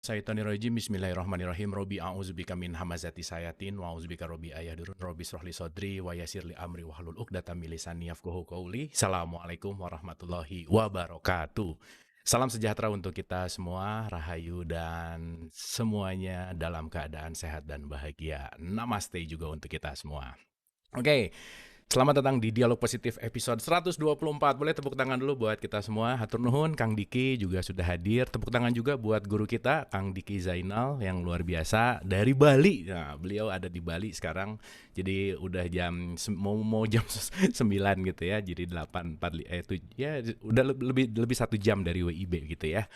Syaitonirrajim, bismillahirrahmanirrahim. Robi a'udzubika min hamazati sayatin wa a'udzubika robi ayahdurun. Robi srohli sodri wa yassirli amri wahlul 'uqdatam min lisani yafqahu qawli. Assalamualaikum warahmatullahi wabarakatuh. Salam sejahtera untuk kita semua, rahayu dan semuanya dalam keadaan sehat dan bahagia. Namaste juga untuk kita semua. Oke, selamat datang di Dialog Positif episode 124. Boleh tepuk tangan dulu buat kita semua. Hatur nuhun, Kang Diki juga sudah hadir. Tepuk tangan juga buat guru kita, Kang Diki Zainal yang luar biasa dari Bali. Nah, beliau ada di Bali sekarang. Jadi udah mau jam 9 gitu ya. Jadi 8.45 ya udah lebih 1 jam dari WIB gitu ya.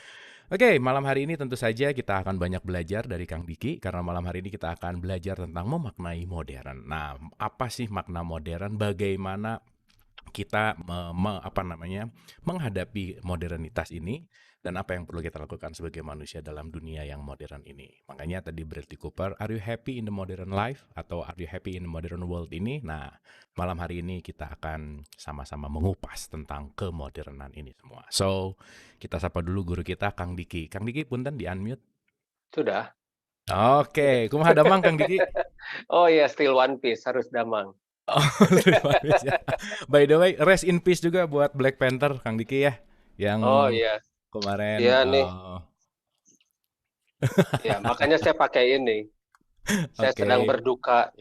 Oke, malam hari ini tentu saja kita akan banyak belajar dari Kang Diki karena malam hari ini kita akan belajar tentang memaknai modern. Nah, apa sih makna modern? Bagaimana kita menghadapi modernitas ini dan apa yang perlu kita lakukan sebagai manusia dalam dunia yang modern ini. Makanya tadi Bradley Cooper, are you happy in the modern life atau are you happy in the modern world ini? Nah, malam hari ini kita akan sama-sama mengupas tentang kemodernan ini semua. So, kita sapa dulu guru kita Kang Diki. Kang Diki punten di unmute. Sudah, sudah. Oke, kumaha damang Kang Diki? Oh iya, still One Piece, harus damang. Oh, ya. By the way, rest in peace juga buat Black Panther, Kang Diki ya, yang Oh iya, iya kemarin. nih. Ya, makanya saya pakai ini. Saya sedang Oke, berduka.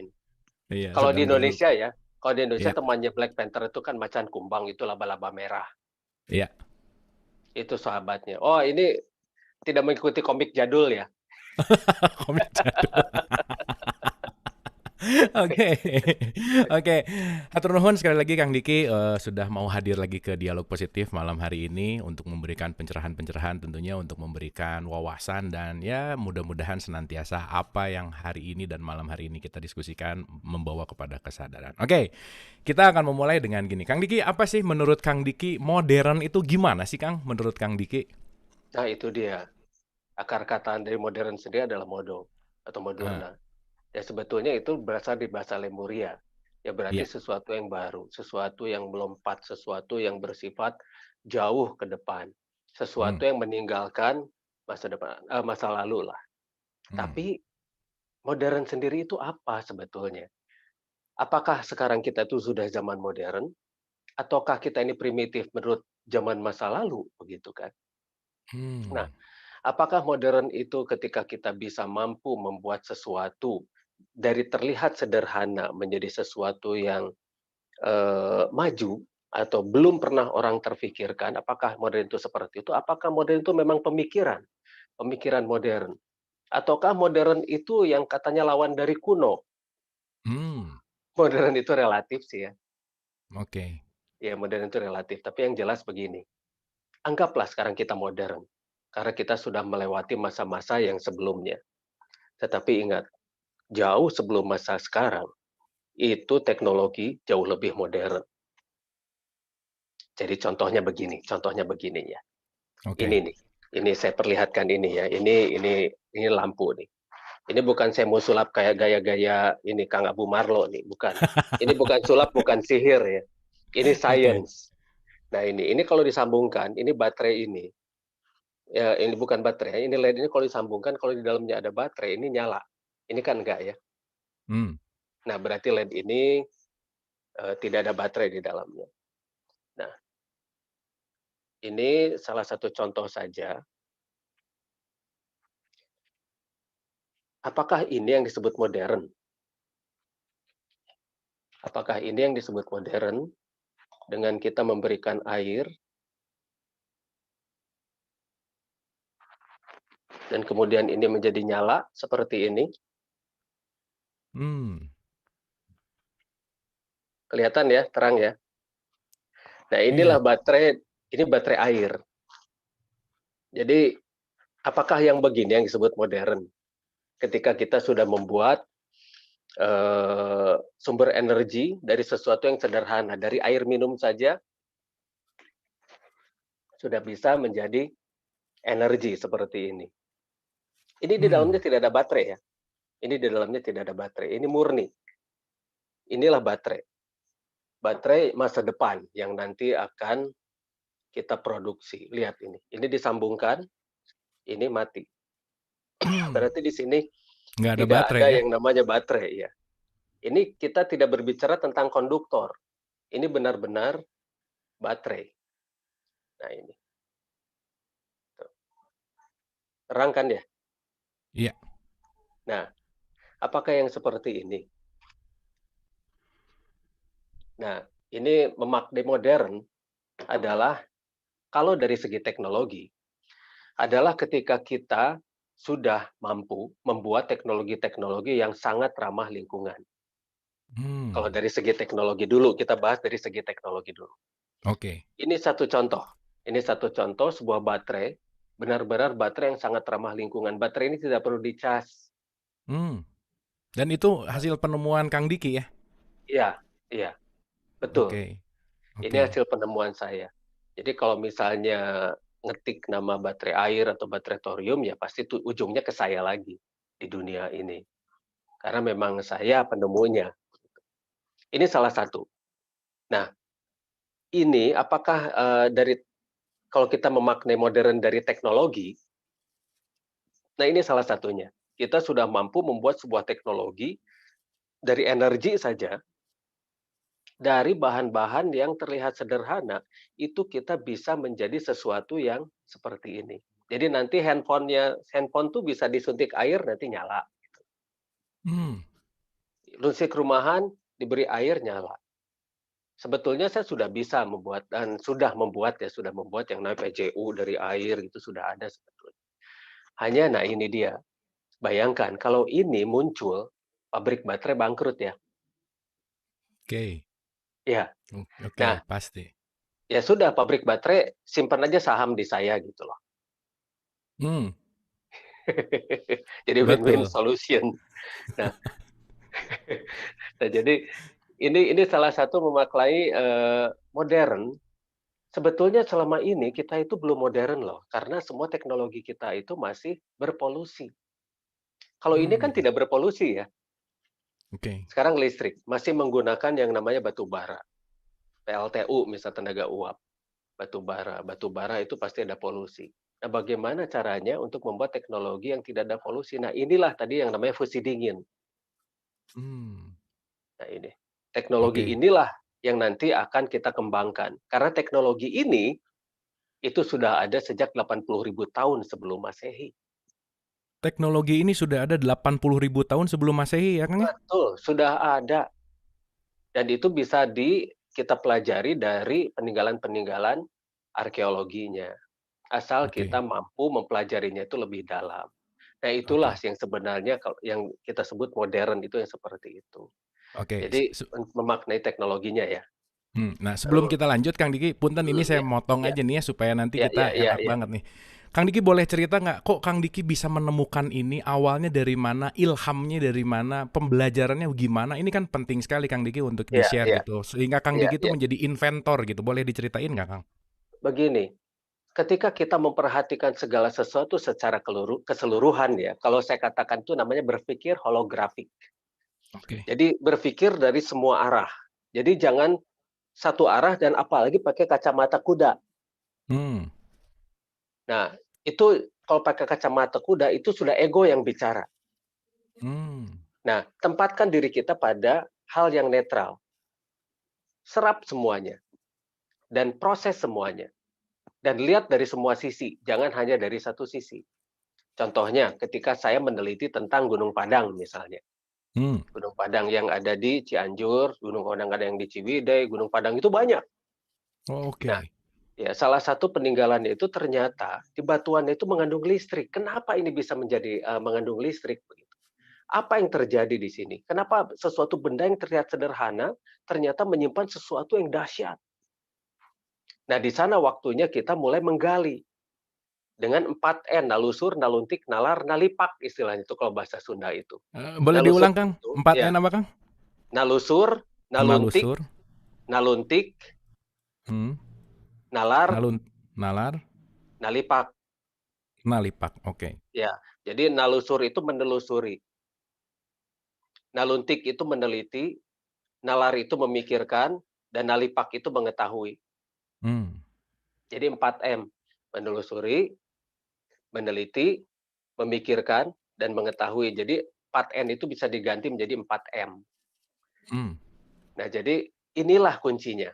iya Kalau di sedang Indonesia ya, kalau di Indonesia ya, temannya Black Panther itu kan macan kumbang, itu laba-laba merah. iya. Itu sahabatnya. Oh, ini tidak mengikuti komik jadul ya. Komik jadul. Oke, oke. Hatur nuhun sekali lagi Kang Diki sudah mau hadir lagi ke Dialog Positif malam hari ini untuk memberikan pencerahan-pencerahan tentunya untuk memberikan wawasan dan ya mudah-mudahan senantiasa apa yang hari ini dan malam hari ini kita diskusikan membawa kepada kesadaran. Oke, kita akan memulai dengan gini. Kang Diki, apa sih menurut Kang Diki modern itu gimana sih Kang menurut Kang Diki? Nah, itu dia. Akar kata dari modern sendiri adalah modo atau Ah, moderna. Ya sebetulnya itu berasal di bahasa Lemuria. Ya berarti iya. sesuatu yang baru, sesuatu yang melompat, sesuatu yang bersifat jauh ke depan, Hmm, sesuatu yang meninggalkan masa lalu lah. hmm. Tapi modern sendiri itu apa sebetulnya? Apakah sekarang kita itu sudah zaman modern, ataukah kita ini primitif menurut zaman masa lalu, begitu kan? Nah, Hmm. apakah modern itu ketika kita bisa mampu membuat sesuatu dari terlihat sederhana menjadi sesuatu yang maju atau belum pernah orang terfikirkan, apakah modern itu seperti itu? Apakah modern itu memang pemikiran, pemikiran modern? Ataukah modern itu yang katanya lawan dari kuno? Hmm. Modern itu relatif sih ya. Oke. Ya modern itu relatif, tapi yang jelas begini, anggaplah sekarang kita modern, karena kita sudah melewati masa-masa yang sebelumnya. Tetapi ingat, jauh sebelum masa sekarang, itu teknologi jauh lebih modern. Jadi contohnya begini ya. Ini Oke. nih, ini saya perlihatkan ini ya. Ini lampu nih. Ini bukan saya mau sulap kayak gaya-gaya ini Kang Abu Marlo nih, bukan. Ini bukan sulap, bukan sihir ya. Ini Oke. science. Nah ini kalau disambungkan, ini baterai ini. Ya, ini bukan baterai, ini LED ini kalau disambungkan, kalau di dalamnya ada baterai, ini nyala. Ini kan enggak ya. Hmm. Nah, berarti LED ini tidak ada baterai di dalamnya. Nah, ini salah satu contoh saja. Apakah ini yang disebut modern? Apakah ini yang disebut modern dengan kita memberikan air dan kemudian ini menjadi nyala seperti ini? Hmm. Kelihatan ya, terang ya. Nah, Iya. inilah baterai, ini baterai air. Jadi, apakah yang begini yang disebut modern? Ketika kita sudah membuat sumber energi dari sesuatu yang sederhana, dari air minum saja sudah bisa menjadi energi seperti ini. Ini di dalamnya Hmm. tidak ada baterai ya. Ini di dalamnya tidak ada baterai. Ini murni. Inilah baterai. Baterai masa depan yang nanti akan kita produksi. Lihat ini. Ini disambungkan, ini mati. Berarti di sini Nggak ada tidak baterai ada ya? yang namanya baterai ya. Ini kita tidak berbicara tentang konduktor. Ini benar-benar baterai. Nah ini, tuh. Terang kan ya? Iya. Nah, apakah yang seperti ini? Nah, ini memaknai modern adalah kalau dari segi teknologi, adalah ketika kita sudah mampu membuat teknologi-teknologi yang sangat ramah lingkungan. Kalau Hmm, dari segi teknologi dulu, kita bahas dari segi teknologi dulu. oke. Ini satu contoh. Ini satu contoh sebuah baterai, benar-benar baterai yang sangat ramah lingkungan. Baterai ini tidak perlu dicas. Hmm, dan itu hasil penemuan Kang Diki ya? Iya, iya, betul. Oke, Ini oke. hasil penemuan saya. Jadi kalau misalnya ngetik nama baterai air atau baterai thorium, ya pasti tuh ujungnya ke saya lagi di dunia ini. Karena memang saya penemunya. Ini salah satu. Nah, ini apakah, dari kalau kita memaknai modern dari teknologi, nah ini salah satunya. Kita sudah mampu membuat sebuah teknologi dari energi saja, dari bahan-bahan yang terlihat sederhana, itu kita bisa menjadi sesuatu yang seperti ini. Jadi nanti handphone tuh bisa disuntik air nanti nyala, Hmm, listrik rumahan diberi air nyala. Sebetulnya saya sudah bisa membuat dan sudah membuat yang namanya PJU dari air itu sudah ada sebetulnya. Hanya nah ini dia, bayangkan kalau ini muncul, pabrik baterai bangkrut ya. oke. Ya, Oke, nah pasti. ya sudah pabrik baterai simpan aja saham di saya gitu loh. Hmm, Jadi win-win betul. solution. Nah, nah jadi ini salah satu memaknai, modern. Sebetulnya selama ini kita itu belum modern loh, karena semua teknologi kita itu masih berpolusi. Kalau ini kan Hmm, tidak berpolusi ya, oke. sekarang listrik, masih menggunakan yang namanya batu bara, PLTU misal tenaga uap, batu bara itu pasti ada polusi. Nah, bagaimana caranya untuk membuat teknologi yang tidak ada polusi? Nah, inilah tadi yang namanya fusi dingin. Hmm, Nah ini, teknologi oke. inilah yang nanti akan kita kembangkan. Karena teknologi ini, itu sudah ada sejak 80.000 tahun sebelum Masehi. Teknologi ini sudah ada 80.000 tahun sebelum Masehi ya, Kang ya? Betul, sudah ada. Dan itu bisa kita pelajari dari peninggalan-peninggalan arkeologinya. Asal kita Oke, mampu mempelajarinya itu lebih dalam. Nah, itulah oke, yang sebenarnya yang kita sebut modern itu yang seperti itu. oke. Jadi memaknai teknologinya ya. Nah sebelum Lalu kita lanjut Kang Diki, punten ini saya ya, motong ya, aja nih ya supaya nanti ya, ya, kita ya, enak ya. banget nih. Kang Diki boleh cerita nggak kok Kang Diki bisa menemukan ini awalnya dari mana, ilhamnya dari mana, pembelajarannya gimana? Ini kan penting sekali Kang Diki untuk Ya, di-share ya, gitu. Sehingga Kang ya, Diki itu ya. menjadi inventor gitu. Boleh diceritain nggak Kang? Begini, ketika kita memperhatikan segala sesuatu secara keseluruhan ya, kalau saya katakan itu namanya berpikir holografik. Oke. Jadi berpikir dari semua arah. Jadi jangan satu arah dan apalagi pakai kacamata kuda. Hmm. Nah, itu kalau pakai kacamata kuda itu sudah ego yang bicara. Hmm. Nah, tempatkan diri kita pada hal yang netral. Serap semuanya dan proses semuanya dan lihat dari semua sisi, jangan hanya dari satu sisi. Contohnya ketika saya meneliti tentang Gunung Padang misalnya. Hmm. Gunung Padang yang ada di Cianjur, Gunung Padang ada yang di Ciwidey, Gunung Padang itu banyak. Oh, Nah, oke. ya salah satu peninggalannya itu ternyata di batuannya itu mengandung listrik. Kenapa ini bisa menjadi, mengandung listrik begitu? Apa yang terjadi di sini? Kenapa sesuatu benda yang terlihat sederhana ternyata menyimpan sesuatu yang dahsyat? Nah, di sana waktunya kita mulai menggali dengan 4N, nalusur, naluntik, nalar, nalipak istilahnya itu kalau bahasa Sunda itu. Boleh Nalusur diulang Kang? itu ya, 4N apa Kang? nalusur, naluntik, Nalusur. naluntik, Hmm. nalar, Nalun. Nalar. nalipak. Nalipak. Oke. Ya, jadi nalusur itu menelusuri, naluntik itu meneliti, nalar itu memikirkan, dan nalipak itu mengetahui. Hmm. Jadi 4M, menelusuri, meneliti, memikirkan, dan mengetahui. Jadi 4N itu bisa diganti menjadi 4M. Mmm. Nah, jadi inilah kuncinya.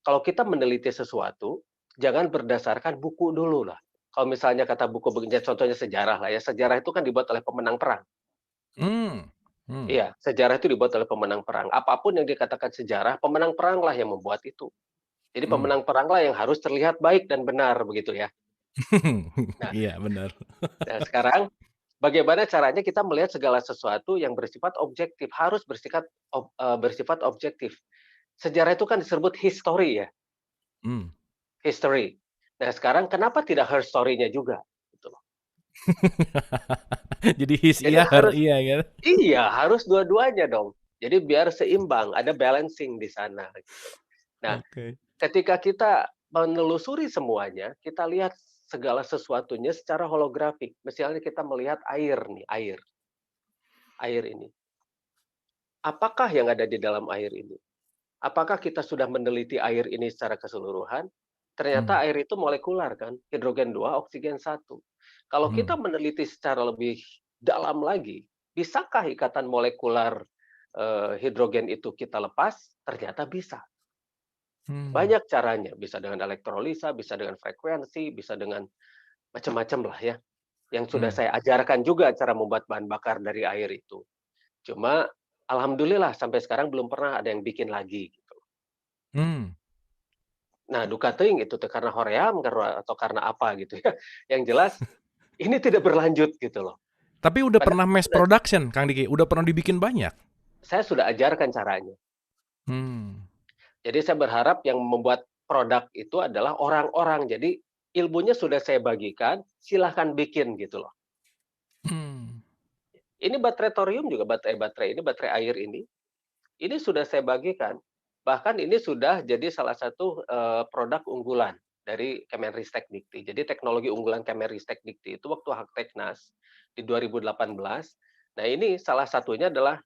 Kalau kita meneliti sesuatu, jangan berdasarkan buku dulu lah. Kalau misalnya kata buku begini, contohnya sejarah lah ya, sejarah itu kan dibuat oleh pemenang perang. Mmm. Mmm. Iya, sejarah itu dibuat oleh pemenang perang. Apapun yang dikatakan sejarah, pemenang perang lah yang membuat itu. Jadi Mmm. pemenang perang lah yang harus terlihat baik dan benar begitu ya. Nah, Iya, benar. sekarang bagaimana caranya kita melihat segala sesuatu yang bersifat objektif, harus bersifat objektif. Sejarah itu kan disebut history ya, Mmm. history. Nah, sekarang kenapa tidak her story-nya juga? Gitu loh. Jadi his Jadi iya, her harus iya kan? iya, harus dua-duanya dong. Jadi biar seimbang, ada balancing di sana gitu loh. Nah, Oke. ketika kita menelusuri semuanya, kita lihat segala sesuatunya secara holografik. Misalnya kita melihat air nih, air ini. Apakah yang ada di dalam air ini? Apakah kita sudah meneliti air ini secara keseluruhan? Mmm. Ternyata air itu molekular kan, hidrogen 2, oksigen 1. Kalau kita Mmm. meneliti secara lebih dalam lagi, bisakah ikatan molekular, hidrogen itu kita lepas? Ternyata bisa. Mmm. Banyak caranya, bisa dengan elektrolisa, bisa dengan frekuensi, bisa dengan macam-macam lah ya, yang sudah Mmm. saya ajarkan juga cara membuat bahan bakar dari air itu. Cuma alhamdulillah sampai sekarang belum pernah ada yang bikin lagi gitu. Mmm. Nah, duka teuing itu teh karena hoream atau karena apa gitu ya. Yang jelas ini tidak berlanjut gitu loh. Tapi udah Padahal pernah mass production, Kang Diki? Udah pernah dibikin banyak? saya sudah ajarkan caranya. Mmm. Jadi saya berharap yang membuat produk itu adalah orang-orang. Jadi ilmunya sudah saya bagikan, silahkan bikin gitu loh. Mmm. Ini baterai thorium juga baterai ini, baterai air ini sudah saya bagikan. Bahkan ini sudah jadi salah satu, produk unggulan dari Kemenristek-Dikti. Jadi teknologi unggulan Kemenristek-Dikti itu waktu Hakteknas di 2018. Nah, ini salah satunya adalah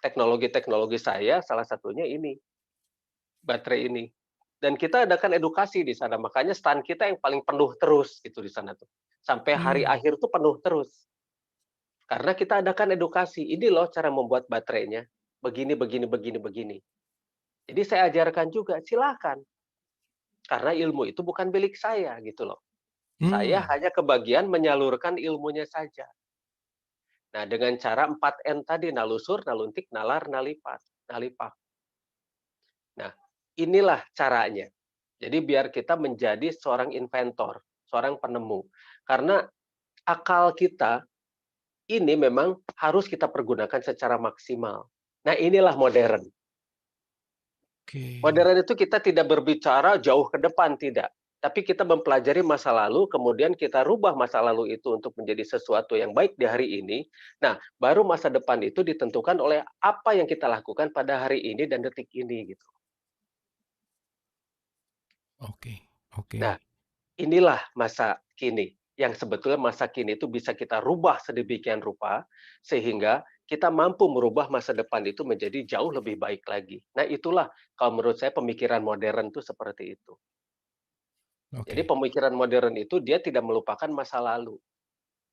teknologi-teknologi saya, salah satunya ini, baterai ini. Dan kita adakan edukasi di sana, makanya stand kita yang paling penuh terus gitu di sana tuh. Sampai hari Mmm. akhir tuh penuh terus. Karena kita adakan edukasi, ini loh cara membuat baterainya, begini begini begini begini. Jadi saya ajarkan juga, silakan, karena ilmu itu bukan milik saya gitu loh. Saya Mmm. hanya kebagian menyalurkan ilmunya saja. Nah, dengan cara 4N tadi, nalusur, naluntik, nalar, nalipat, nalipak. Nah, inilah caranya. Jadi biar kita menjadi seorang inventor, seorang penemu. Karena akal kita ini memang harus kita pergunakan secara maksimal. Nah, inilah modern. Oke. Modern itu kita tidak berbicara jauh ke depan, tidak. Tapi kita mempelajari masa lalu, kemudian kita rubah masa lalu itu untuk menjadi sesuatu yang baik di hari ini. Nah, baru masa depan itu ditentukan oleh apa yang kita lakukan pada hari ini dan detik ini, gitu. Oke. Oke. Nah, inilah masa kini, yang sebetulnya masa kini itu bisa kita rubah sedemikian rupa, sehingga kita mampu merubah masa depan itu menjadi jauh lebih baik lagi. Nah, itulah kalau menurut saya pemikiran modern itu seperti itu. Jadi Oke. pemikiran modern itu dia tidak melupakan masa lalu.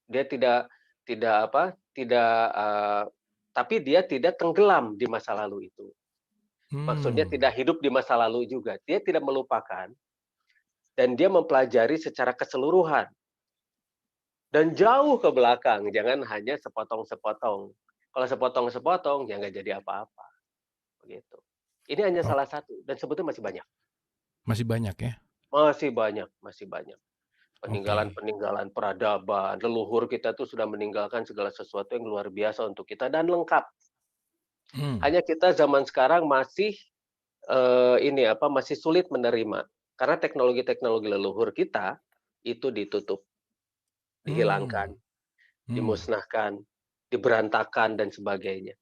Dia tidak tidak apa, tidak, tapi dia tidak tenggelam di masa lalu itu. Maksudnya Mmm. tidak hidup di masa lalu juga. Dia tidak melupakan dan dia mempelajari secara keseluruhan dan jauh ke belakang, jangan hanya sepotong-sepotong. Kalau sepotong-sepotong, ya nggak jadi apa-apa, begitu. Ini hanya salah Oke. satu dan sebetulnya masih banyak. Masih banyak ya? Masih banyak masih banyak. Oke. Peninggalan-peninggalan peradaban, leluhur kita tuh sudah meninggalkan segala sesuatu yang luar biasa untuk kita dan lengkap. Mmm. Hanya kita zaman sekarang masih, ini apa, masih sulit menerima. Karena teknologi-teknologi leluhur kita, itu ditutup, dihilangkan, Mmm. Mmm. dimusnahkan, diberantakan, dan sebagainya.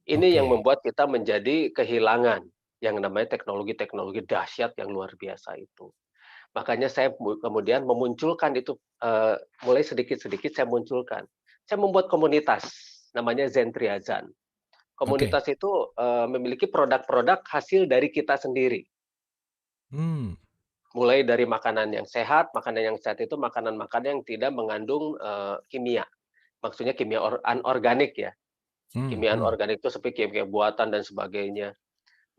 Ini yang Oke. membuat kita menjadi kehilangan yang namanya teknologi-teknologi dahsyat yang luar biasa itu. Makanya saya kemudian memunculkan itu, mulai sedikit-sedikit saya munculkan. Saya membuat komunitas, namanya Zen Triazan. Oke. Komunitas itu, memiliki produk-produk hasil dari kita sendiri. Mmm. Mulai dari makanan yang sehat itu makanan-makanan yang tidak mengandung, kimia. Maksudnya kimia anorganik ya. Hmm, Kimia hmm, anorganik itu seperti kimia buatan dan sebagainya.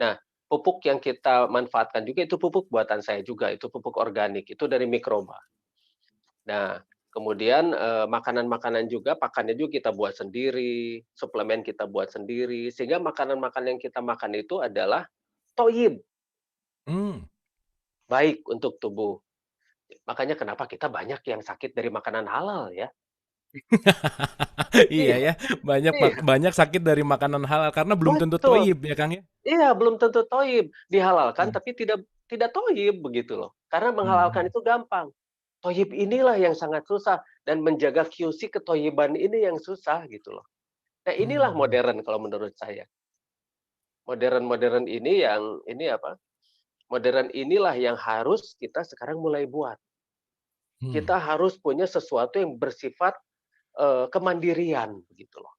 Nah, pupuk yang kita manfaatkan juga itu pupuk buatan saya juga, itu pupuk organik, itu dari mikroba. Nah, kemudian, makanan-makanan juga, pakannya juga kita buat sendiri, suplemen kita buat sendiri, sehingga makanan-makanan yang kita makan itu adalah toyib, hmm. baik untuk tubuh. Makanya kenapa kita banyak yang sakit dari makanan halal ya. Iya Iya ya, banyak iya, banyak sakit dari makanan halal karena belum tentu betul. thoyyib ya, Kang, ya? Iya, belum tentu toyib. Dihalalkan Hmm, tapi tidak toyib begitu loh. Karena hmm, menghalalkan hmm, itu gampang. Toyib inilah yang sangat susah dan menjaga QC ketoyiban ini yang susah gitu loh. Nah, inilah hmm, modern kalau menurut saya. Modern-modern ini apa, modern inilah yang harus kita sekarang mulai buat. hmm, Kita harus punya sesuatu yang bersifat, kemandirian begitu loh.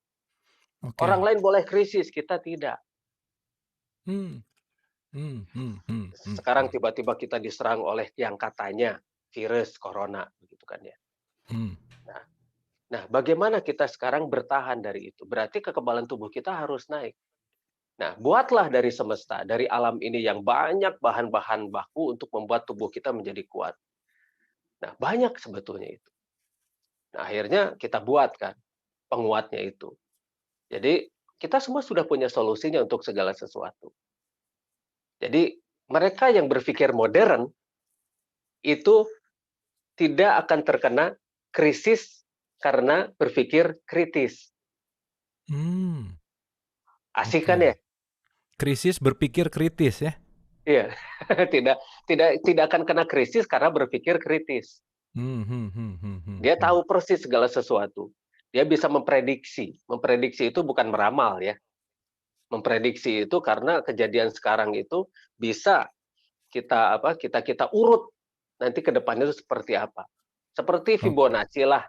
Orang oke. lain boleh krisis, kita tidak. Hmm, hmm, hmm, hmm, hmm, Sekarang hmm, tiba-tiba kita diserang oleh yang katanya virus corona begitu kan ya. hmm, Nah nah bagaimana kita sekarang bertahan dari itu? Berarti kekebalan tubuh kita harus naik. Nah, buatlah dari semesta, dari alam ini yang banyak bahan-bahan baku untuk membuat tubuh kita menjadi kuat. Nah, banyak sebetulnya itu. Nah, akhirnya kita buat kan penguatnya itu. Jadi, kita semua sudah punya solusinya untuk segala sesuatu. Jadi, mereka yang berpikir modern itu tidak akan terkena krisis karena berpikir kritis. hmm, Asik kan ya? oke. Krisis berpikir kritis ya? Iya. Tidak tidak akan kena krisis karena berpikir kritis. Hmm, hmm, hmm, hmm, hmm, Dia hmm. tahu persis segala sesuatu. Dia bisa memprediksi. Memprediksi itu bukan meramal ya. Memprediksi itu karena kejadian sekarang itu bisa kita apa, kita urut nanti ke depannya itu seperti apa. Seperti Oke, Fibonacci lah.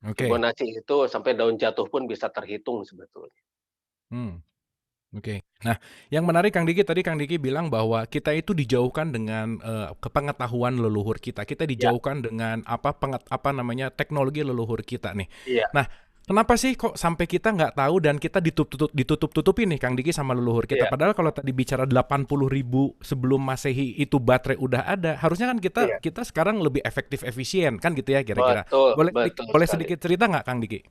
oke. Fibonacci itu sampai daun jatuh pun bisa terhitung sebetulnya. Hmm. Oke. Nah, yang menarik Kang Diki tadi Kang Diki bilang bahwa kita itu dijauhkan dengan, kepengetahuan leluhur kita. Kita Ya, dijauhkan dengan apa namanya, teknologi leluhur kita nih. iya, Nah, kenapa sih kok sampai kita nggak tahu dan kita ditutup-tutupin nih Kang Diki sama leluhur kita? iya, Padahal kalau tadi bicara 80.000 sebelum Masehi itu baterai udah ada, harusnya kan kita iya. kita sekarang lebih efektif efisien kan gitu ya kira-kira. Betul, Boleh betul boleh sekali. sedikit cerita nggak Kang Diki?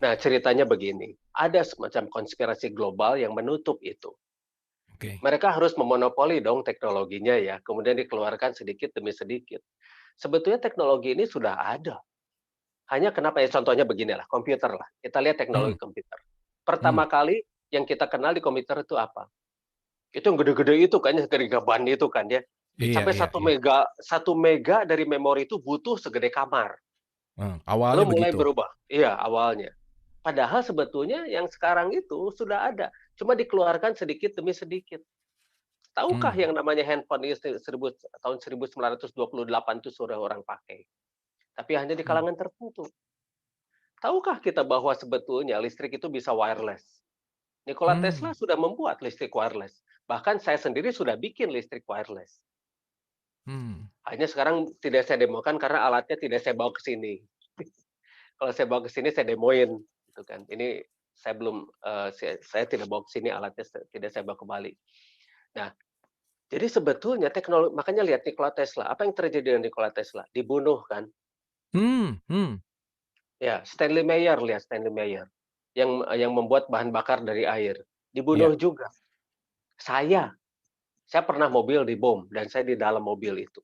Nah, ceritanya begini, ada semacam konspirasi global yang menutup itu. Oke. Mereka harus memonopoli dong teknologinya ya, kemudian dikeluarkan sedikit demi sedikit. Sebetulnya teknologi ini sudah ada. Hanya kenapa ya contohnya beginilah, komputer lah. Kita lihat Hmm, teknologi komputer. hmm. Pertama kali yang kita kenal di komputer itu apa? Itu yang gede-gede itu kan, yang gigaban itu kan ya. Iya, Sampai iya, satu iya. mega satu mega dari memori itu butuh segede kamar. Lalu Awalnya mulai begitu. berubah. Iya, awalnya. Padahal sebetulnya yang sekarang itu sudah ada, cuma dikeluarkan sedikit demi sedikit. Tahukah Hmm, yang namanya handphone ini tahun 1928 itu sudah orang pakai, tapi hanya di hmm, kalangan tertentu. Tahukah kita bahwa sebetulnya listrik itu bisa wireless? Nikola hmm, Tesla sudah membuat listrik wireless. Bahkan saya sendiri sudah bikin listrik wireless. hmm, Hanya sekarang tidak saya demokan karena alatnya tidak saya bawa ke sini. Kalau saya bawa ke sini saya demoin, gitu kan. Ini saya belum, saya tidak bawa ke sini alatnya, tidak saya bawa ke Bali. Nah, jadi sebetulnya makanya lihat Nikola Tesla, apa yang terjadi dengan Nikola Tesla? Dibunuh kan. hmm, hmm, Ya, Stanley Meyer, lihat Stanley Meyer, yang membuat bahan bakar dari air, iya. dibunuh juga. Saya saya pernah mobil dibom dan saya di dalam mobil itu.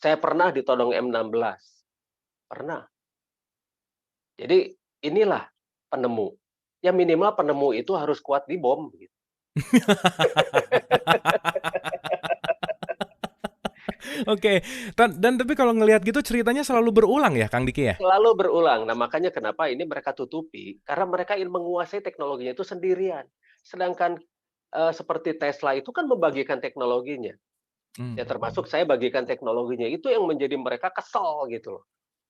Saya pernah ditodong M16, pernah. Jadi inilah penemu. Ya minimal penemu itu harus kuat dibom gitu. Oke, dan tapi kalau ngelihat gitu ceritanya selalu berulang ya, Kang Diki ya? Selalu berulang. Nah, makanya kenapa ini mereka tutupi, karena mereka ingin menguasai teknologinya itu sendirian. Sedangkan, seperti Tesla itu kan membagikan teknologinya. Ya Mmm, termasuk saya bagikan teknologinya, itu yang menjadi mereka kesel gitu loh.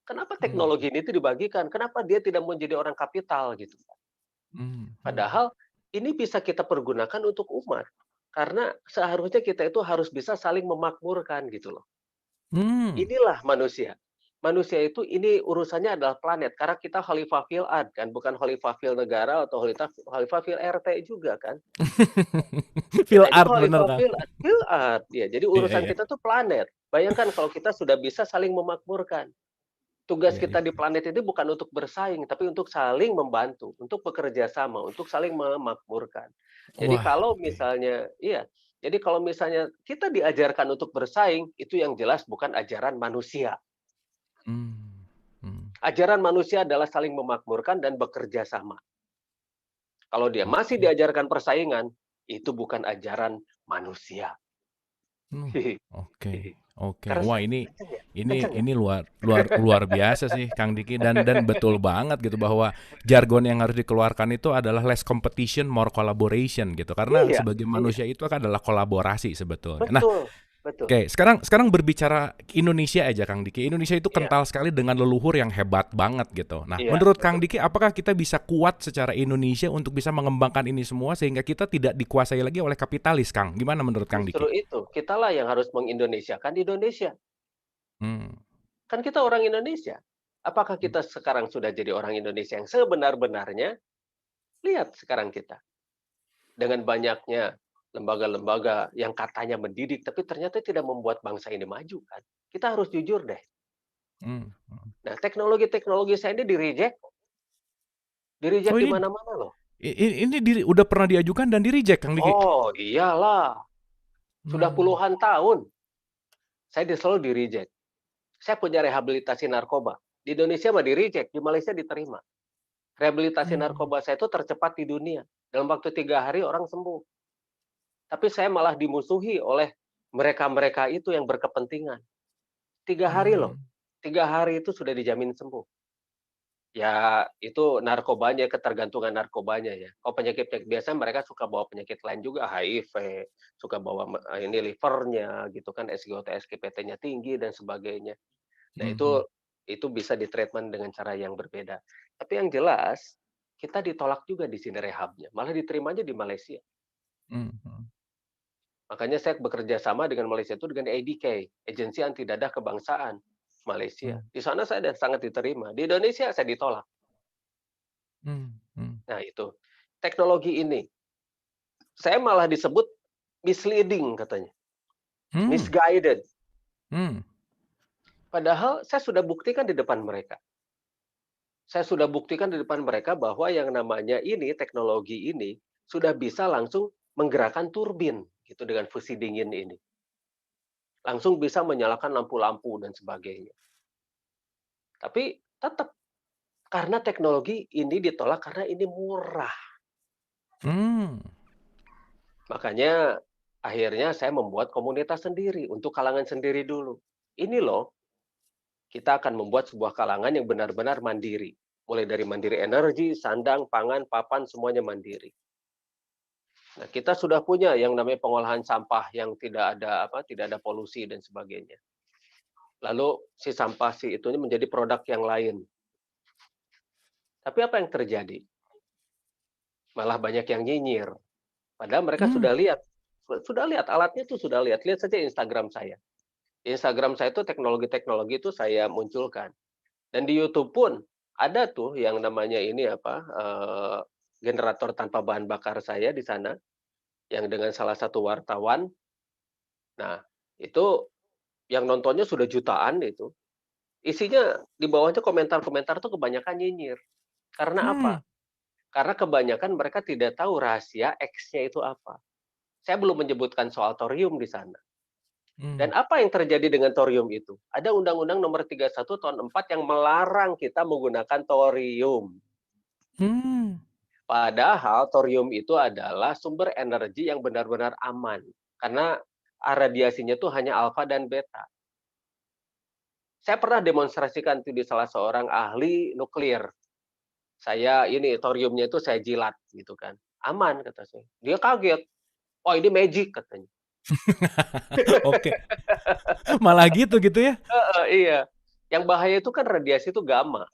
Kenapa mmm, teknologi ini itu dibagikan? Kenapa dia tidak mau jadi orang kapital gitu. mmm, mhm, Padahal ini bisa kita pergunakan untuk umat. Karena seharusnya kita itu harus bisa saling memakmurkan gitu loh. Hmm. Inilah manusia. Manusia itu ini urusannya adalah planet, karena kita khalifah fil ard kan, bukan khalifah fil negara atau khalifah fil RT juga kan. Feel Kita itu art bener, khalifah Kang. fil ard, ya. Jadi Iya urusan iya. kita tuh planet. Bayangkan kalau kita sudah bisa saling memakmurkan. Tugas Iya kita iya. di planet ini bukan untuk bersaing, tapi untuk saling membantu, untuk bekerja sama, untuk saling memakmurkan. Jadi Wah, kalau oke. misalnya iya, jadi kalau misalnya kita diajarkan untuk bersaing, itu yang jelas bukan ajaran manusia. Mmm, mhm. Ajaran manusia adalah saling memakmurkan dan bekerja sama. Kalau dia masih Oke. diajarkan persaingan, itu bukan ajaran manusia. Mmm, oke oke. Keras Wah, ya? ini Kenceng ya? ini Kenceng ya? ini luar luar luar biasa sih, Kang Diki, dan betul banget gitu bahwa jargon yang harus dikeluarkan itu adalah less competition, more collaboration gitu. Karena Iya sebagai iya, manusia itu kan adalah kolaborasi sebetulnya. Nah, betul betul. oke, sekarang berbicara Indonesia aja, Kang Diki. Indonesia itu Iya kental sekali dengan leluhur yang hebat banget gitu. Nah, iya, menurut Kang betul. Diki, apakah kita bisa kuat secara Indonesia untuk bisa mengembangkan ini semua sehingga kita tidak dikuasai lagi oleh kapitalis, Kang? Gimana menurut Kang Justru Diki? itu, kitalah yang harus mengindonesiakan Indonesia. Hmm, Kan kita orang Indonesia. Apakah kita sekarang sudah jadi orang Indonesia yang sebenar-benarnya? Lihat sekarang kita. Dengan banyaknya lembaga-lembaga yang katanya mendidik, tapi ternyata tidak membuat bangsa ini maju kan. Kita harus jujur deh. hmm, hmm. Nah, teknologi-teknologi saya ini di-reject, Oh, di-reject di ini mana-mana loh. ini udah pernah diajukan dan di-reject, Kang Diki? Oh, iyalah. Sudah Hmm, puluhan tahun saya selalu di-reject. Saya punya rehabilitasi narkoba. Di Indonesia mah di-reject, di Malaysia diterima. Rehabilitasi hmm, narkoba saya itu tercepat di dunia. Dalam waktu 3 hari orang sembuh. Tapi saya malah dimusuhi oleh mereka-mereka itu yang berkepentingan. 3 hari loh. hmm, 3 hari itu sudah dijamin sembuh. Ya, itu narkobanya, ketergantungan narkobanya ya. Kalau penyakit-penyakit biasa mereka suka bawa penyakit lain juga, HIV, suka bawa ini livernya gitu kan, SGOT, SGPT-nya tinggi dan sebagainya. Nah, mhm, itu bisa di-treatment dengan cara yang berbeda. Tapi yang jelas, kita ditolak juga di sini rehabnya, malah diterimanya di Malaysia. mhm, Makanya saya bekerja sama dengan Malaysia itu dengan ADK, Agensi Anti Dadah Kebangsaan Malaysia. mhm, Di sana saya sangat diterima, di Indonesia saya ditolak. mhm, mhm. Nah itu, teknologi ini, saya malah disebut misleading katanya, Hmm, misguided. hmm, Padahal saya sudah buktikan di depan mereka. Saya sudah buktikan di depan mereka bahwa yang namanya ini, teknologi ini, sudah bisa langsung menggerakkan turbin gitu dengan fusi dingin ini. Langsung bisa menyalakan lampu-lampu dan sebagainya. Tapi tetap karena teknologi ini ditolak karena ini murah. hmm, Makanya akhirnya saya membuat komunitas sendiri untuk kalangan sendiri dulu. Ini loh, kita akan membuat sebuah kalangan yang benar-benar mandiri. Mulai dari mandiri energi, sandang, pangan, papan, semuanya mandiri. Nah, kita sudah punya yang namanya pengolahan sampah yang tidak ada polusi dan sebagainya. Lalu si sampah si itu menjadi produk yang lain. Tapi apa yang terjadi? Malah banyak yang nyinyir. Padahal mereka hmm, sudah lihat alatnya tuh sudah lihat. Lihat saja Instagram saya. Di Instagram saya itu teknologi-teknologi itu saya munculkan. Dan di YouTube pun ada tuh yang namanya ini generator tanpa bahan bakar saya di sana, yang dengan salah satu wartawan. Nah, itu yang nontonnya sudah jutaan itu. Isinya di bawahnya komentar-komentar tuh kebanyakan nyinyir. Karena hmm, apa? Karena kebanyakan mereka tidak tahu rahasia X-nya itu apa. Saya belum menyebutkan soal thorium di sana. hmm, Dan apa yang terjadi dengan thorium itu? Ada Undang-Undang Nomor 31 Tahun 4 yang melarang kita menggunakan thorium. hmm, Padahal thorium itu adalah sumber energi yang benar-benar aman. Karena radiasinya itu hanya alfa dan beta. Saya pernah demonstrasikan itu di salah seorang ahli nuklir. Saya ini thoriumnya itu saya jilat gitu kan. Aman kata saya. Dia kaget. Oh ini magic katanya. oke. Malah gitu ya? Heeh, iya. Yang bahaya itu kan radiasi itu gamma.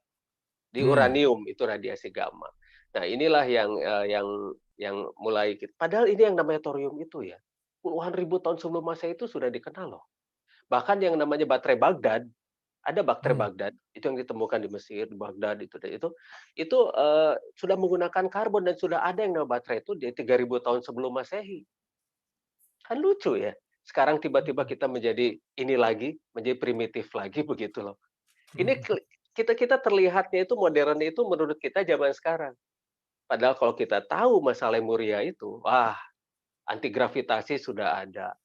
Di Hmm, uranium itu radiasi gamma. Nah inilah yang yang mulai padahal ini yang namanya thorium itu ya, puluhan ribu tahun sebelum Masehi itu sudah dikenal loh. Bahkan yang namanya baterai Baghdad, ada baterai Hmm. Baghdad, itu yang ditemukan di Mesir, di Baghdad itu, sudah menggunakan karbon dan sudah ada yang namanya baterai itu di 3.000 tahun sebelum Masehi. Kan lucu ya, sekarang tiba-tiba Mhm. kita menjadi ini lagi, menjadi primitif lagi begitu loh. Ini Mhm. kita terlihatnya itu modernnya itu menurut kita zaman sekarang. Padahal kalau kita tahu masalah Lemuria itu, wah, anti gravitasi sudah ada.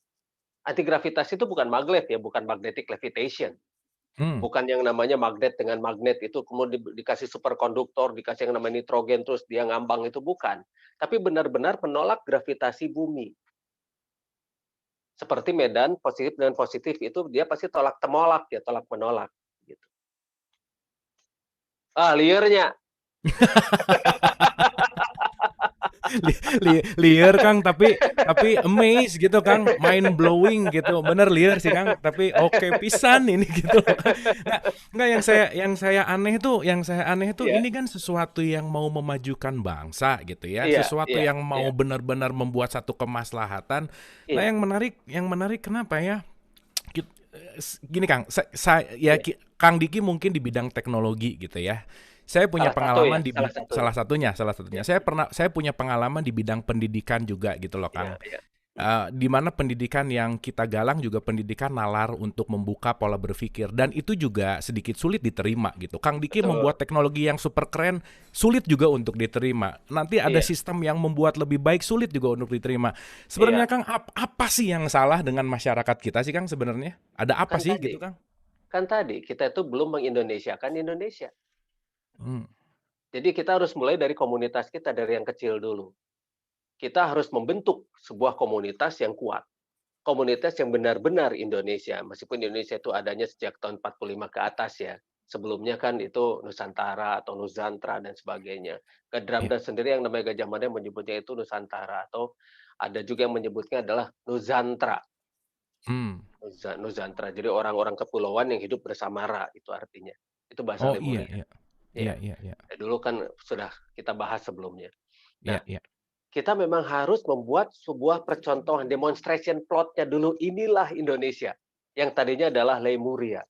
Anti gravitasi itu bukan magnet ya, bukan magnetic levitation. Mmm. Bukan yang namanya magnet dengan magnet itu kemudian dikasih superkonduktor, dikasih yang namanya nitrogen terus dia ngambang itu bukan. Tapi benar-benar menolak gravitasi bumi. Seperti medan positif dan positif itu dia pasti tolak temolak ya, tolak menolak gitu. Ah, liarnya. Li li liar Kang, tapi amazed gitu Kang, mind blowing gitu, bener liar sih Kang, tapi oke pisan ini gitu loh Kang. Nggak yang saya aneh tuh Iya, ini kan sesuatu yang mau memajukan bangsa gitu ya, iya, sesuatu iya, yang mau iya, benar-benar membuat satu kemaslahatan. Nah iya, yang menarik kenapa ya, gini Kang, ya iya. Kang Diki mungkin di bidang teknologi gitu ya. Saya punya Salah satu ya, pengalaman salah satunya. salah satunya. Iya, Saya punya pengalaman di bidang pendidikan juga gitu loh iya, Kang. iya. Di mana pendidikan yang kita galang juga pendidikan nalar untuk membuka pola berpikir dan itu juga sedikit sulit diterima gitu. Kang Diki Betul. membuat teknologi yang super keren, sulit juga untuk diterima. Nanti ada Iya, sistem yang membuat lebih baik, sulit juga untuk diterima. Sebenarnya iya. Kang, apa sih yang salah dengan masyarakat kita sih Kang sebenarnya? Ada apa Kan sih tadi gitu Kang? kan tadi kita itu belum mengindonesiakan Indonesia. Hmm. Jadi kita harus mulai dari komunitas kita, dari yang kecil dulu. Kita harus membentuk sebuah komunitas yang kuat. Komunitas yang benar-benar Indonesia, meskipun Indonesia itu adanya sejak tahun 45 ke atas ya. Sebelumnya kan itu Nusantara atau Nuzantra dan sebagainya. Ya. Gadramda sendiri yang namanya Gajah Mada menyebutnya itu Nusantara atau ada juga yang menyebutnya adalah Nuzantra. Hmm. Nuzantra. Jadi orang-orang kepulauan yang hidup bersamara itu artinya. Itu bahasa Oh iya Lemuria. iya. Iya Iya. iya iya. Dulu kan sudah kita bahas sebelumnya. Iya Nah, iya. kita memang harus membuat sebuah percontohan demonstration plot-nya dulu, inilah Indonesia, yang tadinya adalah Lemuria.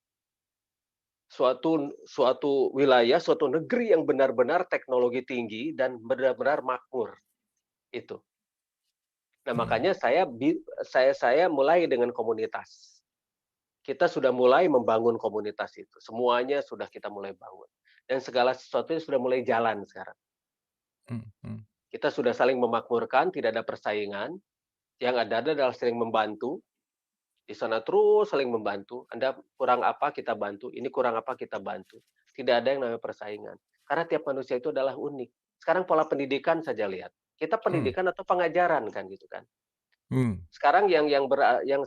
Suatu suatu wilayah, suatu negeri yang benar-benar teknologi tinggi dan benar-benar makmur, itu. Nah, Hmm. makanya saya mulai dengan komunitas. Kita sudah mulai membangun komunitas itu, semuanya sudah kita mulai bangun, dan segala sesuatunya sudah mulai jalan sekarang. Hmm. Hmm. Kita sudah saling memakmurkan, tidak ada persaingan, yang ada adalah saling membantu. Di sana terus saling membantu, Anda kurang apa kita bantu, ini kurang apa kita bantu. Tidak ada yang namanya persaingan, karena tiap manusia itu adalah unik. Sekarang pola pendidikan saja lihat, kita Hmm. pendidikan atau pengajaran kan gitu kan. Hmm. Sekarang yang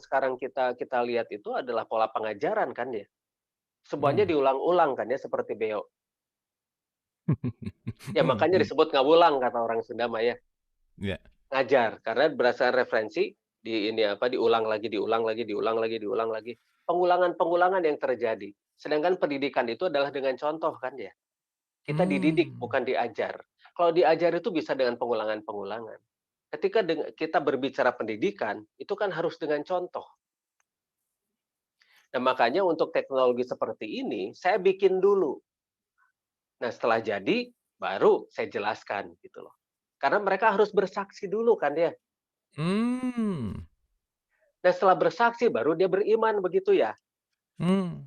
sekarang kita kita lihat itu adalah pola pengajaran kan ya, semuanya Hmm. diulang-ulang kan ya seperti beo. Ya Hmm. makanya Hmm. disebut ngawulang kata orang Sunda mah ya, Ya. ngajar karena berdasarkan referensi di ini apa, diulang lagi diulang lagi diulang lagi diulang lagi. Pengulangan-pengulangan yang terjadi. Sedangkan pendidikan itu adalah dengan contoh kan ya. Kita dididik Hmm. bukan diajar. Kalau diajar itu bisa dengan pengulangan-pengulangan. Ketika kita berbicara pendidikan, itu kan harus dengan contoh. Nah, makanya untuk teknologi seperti ini, saya bikin dulu. Nah, setelah jadi, baru saya jelaskan gitu loh. Karena mereka harus bersaksi dulu kan ya. Mmm. Nah, setelah bersaksi baru dia beriman begitu ya. Mmm.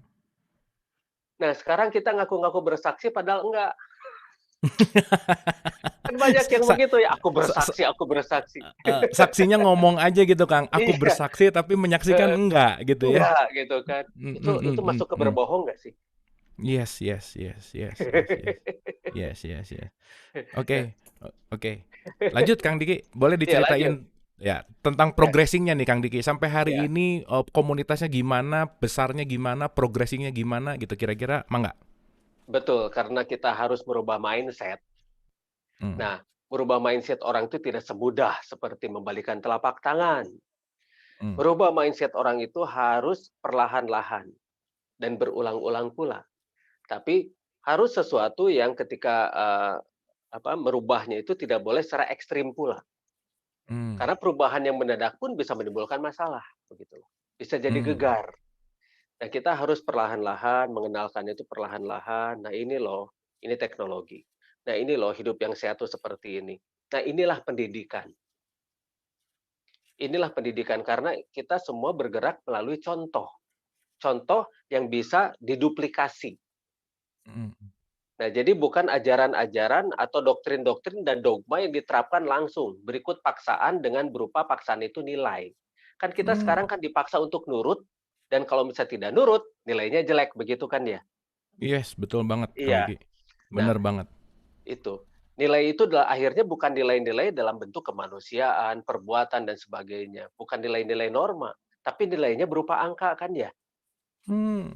Nah, sekarang kita ngaku-ngaku bersaksi padahal enggak. Kan banyak yang Sa begitu ya, sa sa aku bersaksi. saksinya ngomong aja gitu, Kang, "Aku Iya, bersaksi," tapi menyaksikan heeh, enggak, gitu ya? enggak gitu kan. Mhm Itu mhm masuk ke mhm. berbohong nggak sih? Yes yes yes yes yes yes. Yes yes yes. Nah, Oke, oke. Lanjut Kang Diki, boleh iya lanjut, diceritain ya tentang ya, progressing-nya nih Kang Diki, sampai hari ya. ini, komunitasnya gimana, besarnya gimana, progressing-nya gimana gitu kira-kira, mangga? Betul, karena kita harus merubah mindset. Mmm. Nah, merubah mindset orang itu tidak semudah seperti membalikan telapak tangan. Mmm. Merubah mindset orang itu harus perlahan-lahan dan berulang-ulang pula. Tapi harus sesuatu yang ketika, merubahnya itu tidak boleh secara ekstrim pula. Mmm, Karena perubahan yang mendadak pun bisa menimbulkan masalah, begitu loh. Bisa jadi mmm, gegar. Nah, kita harus perlahan-lahan mengenalkannya itu perlahan-lahan. Nah, ini loh, ini teknologi. Nah, ini loh hidup yang sehat tuh seperti ini. Nah, inilah pendidikan. Inilah pendidikan karena kita semua bergerak melalui contoh. Contoh yang bisa diduplikasi. mhm, Nah, jadi bukan ajaran-ajaran atau doktrin-doktrin dan dogma yang diterapkan langsung, berikut paksaan dengan berupa paksaan itu nilai. Kan kita mmm, sekarang kan dipaksa untuk nurut, dan kalau misalnya tidak nurut, nilainya jelek, begitu kan ya? yes, betul banget Kang Iya. Diki, Nah, bener banget. itu. Nilai itu adalah akhirnya bukan nilai-nilai dalam bentuk kemanusiaan, perbuatan, dan sebagainya. Bukan nilai-nilai norma, tapi nilainya berupa angka kan ya? Mmm,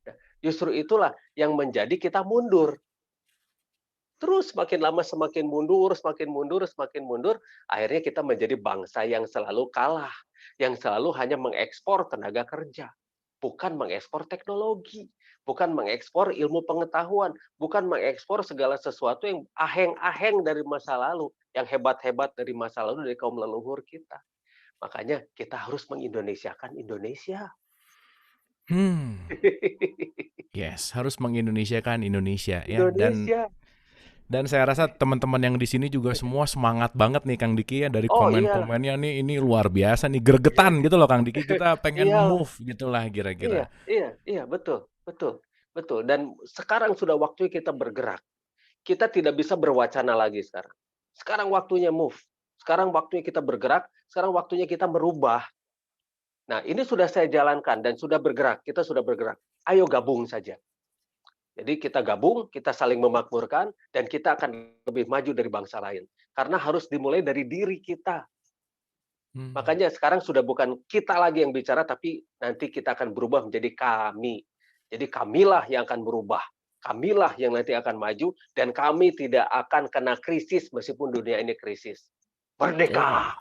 Nah, justru itulah yang menjadi kita mundur. Terus makin lama semakin mundur, semakin mundur, akhirnya kita menjadi bangsa yang selalu kalah, yang selalu hanya mengekspor tenaga kerja, bukan mengekspor teknologi, bukan mengekspor ilmu pengetahuan, bukan mengekspor segala sesuatu yang aheng-aheng dari masa lalu, yang hebat-hebat dari masa lalu dari kaum leluhur kita. Makanya kita harus mengindonesiakan Indonesia. hmm, yes, harus mengindonesiakan Indonesia ya, Indonesia. dan saya rasa teman-teman yang di sini juga semua semangat banget nih Kang Diki ya, dari Oh iya, komen-komennya nih, ini luar biasa nih, gregetan gitu loh Kang Diki, kita pengen iya. move gitulah Iya kira-kira. iya iya, betul betul betul, dan sekarang sudah waktunya kita bergerak. Kita tidak bisa berwacana lagi sekarang. Sekarang waktunya move, sekarang waktunya kita bergerak, sekarang waktunya kita merubah. Nah, ini sudah saya jalankan dan sudah bergerak, kita sudah bergerak. Ayo gabung saja. Jadi kita gabung, kita saling memakmurkan, dan kita akan lebih maju dari bangsa lain. Karena harus dimulai dari diri kita. Mmm, Makanya sekarang sudah bukan kita lagi yang bicara, tapi nanti kita akan berubah menjadi kami. Jadi kamilah yang akan berubah. Kamilah yang nanti akan maju, dan kami tidak akan kena krisis meskipun dunia ini krisis. oh. Merdeka!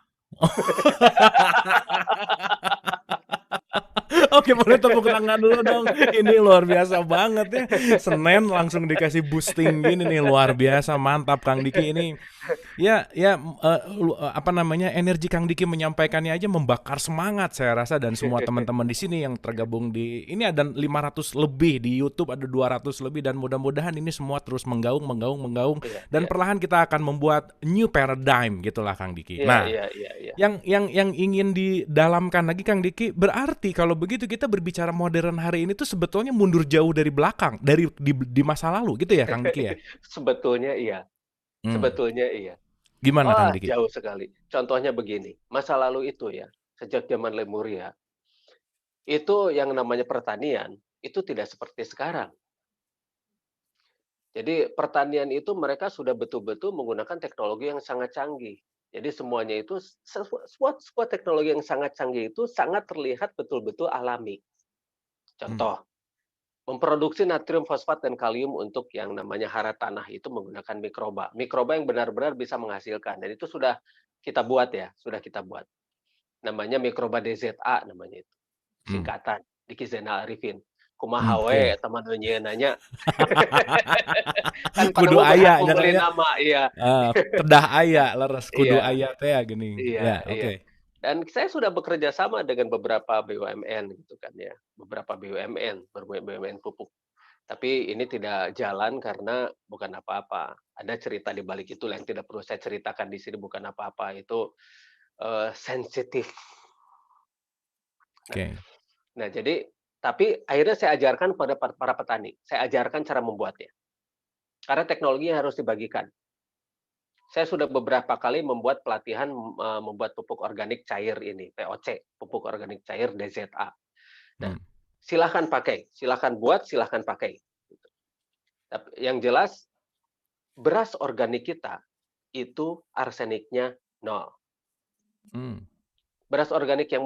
Oke, boleh tepuk tangan dulu dong. Ini luar biasa banget ya. Senin langsung dikasih boosting gini nih, luar biasa, mantap Kang Diki ini. Ya, ya, apa namanya, energi Kang Diki menyampaikannya aja membakar semangat saya rasa, dan semua teman-teman di sini yang tergabung di ini ada 500 lebih di YouTube, ada 200 lebih, dan mudah-mudahan ini semua terus menggaung, menggaung, menggaung, Iya dan iya perlahan kita akan membuat new paradigm gitulah Kang Diki. iya Nah, iya iya iya. yang ingin didalamkan lagi Kang Diki, berarti kalau begitu kita berbicara modern hari ini tuh sebetulnya mundur jauh dari belakang, dari di masa lalu gitu ya Kang Diki ya? Sebetulnya iya, Hmm. sebetulnya iya. Gimana Kang Wah, Diki? jauh sekali. Contohnya begini, masa lalu itu ya, sejak zaman Lemuria, itu yang namanya pertanian, itu tidak seperti sekarang. Jadi pertanian itu mereka sudah betul-betul menggunakan teknologi yang sangat canggih. Jadi semuanya itu sebuah teknologi yang sangat canggih itu sangat terlihat betul-betul alami. Hmm. Contoh, memproduksi natrium fosfat dan kalium untuk yang namanya hara tanah itu menggunakan mikroba. Mikroba yang benar-benar bisa menghasilkan, dan itu sudah kita buat ya, sudah kita buat. Namanya mikroba DZA namanya itu, Hmm. singkatan, Diki Zainal Arifin. Kumaha we Oke. eta mah nanya. Kan pada Kudu mau berhak aya nya Kang membeli ya. nama, iya. Kedah aya leres, kudu Iya aya teh geuning. iya Ya, iya. oke. Dan saya sudah bekerja sama dengan beberapa BUMN gitu kan ya, beberapa BUMN, BUMN pupuk. Tapi ini tidak jalan karena bukan apa-apa. Ada cerita di balik itu yang tidak perlu saya ceritakan di sini, bukan apa-apa, itu, sensitif. Nah Oke. nah jadi tapi akhirnya saya ajarkan pada para petani, saya ajarkan cara membuatnya, karena teknologinya harus dibagikan. Saya sudah beberapa kali membuat pelatihan, membuat pupuk organik cair ini, POC, pupuk organik cair DZA. Nah, Hmm. silahkan buat, silahkan pakai, gitu. Tapi yang jelas beras organik kita itu arseniknya nol. Mmm. Beras organik yang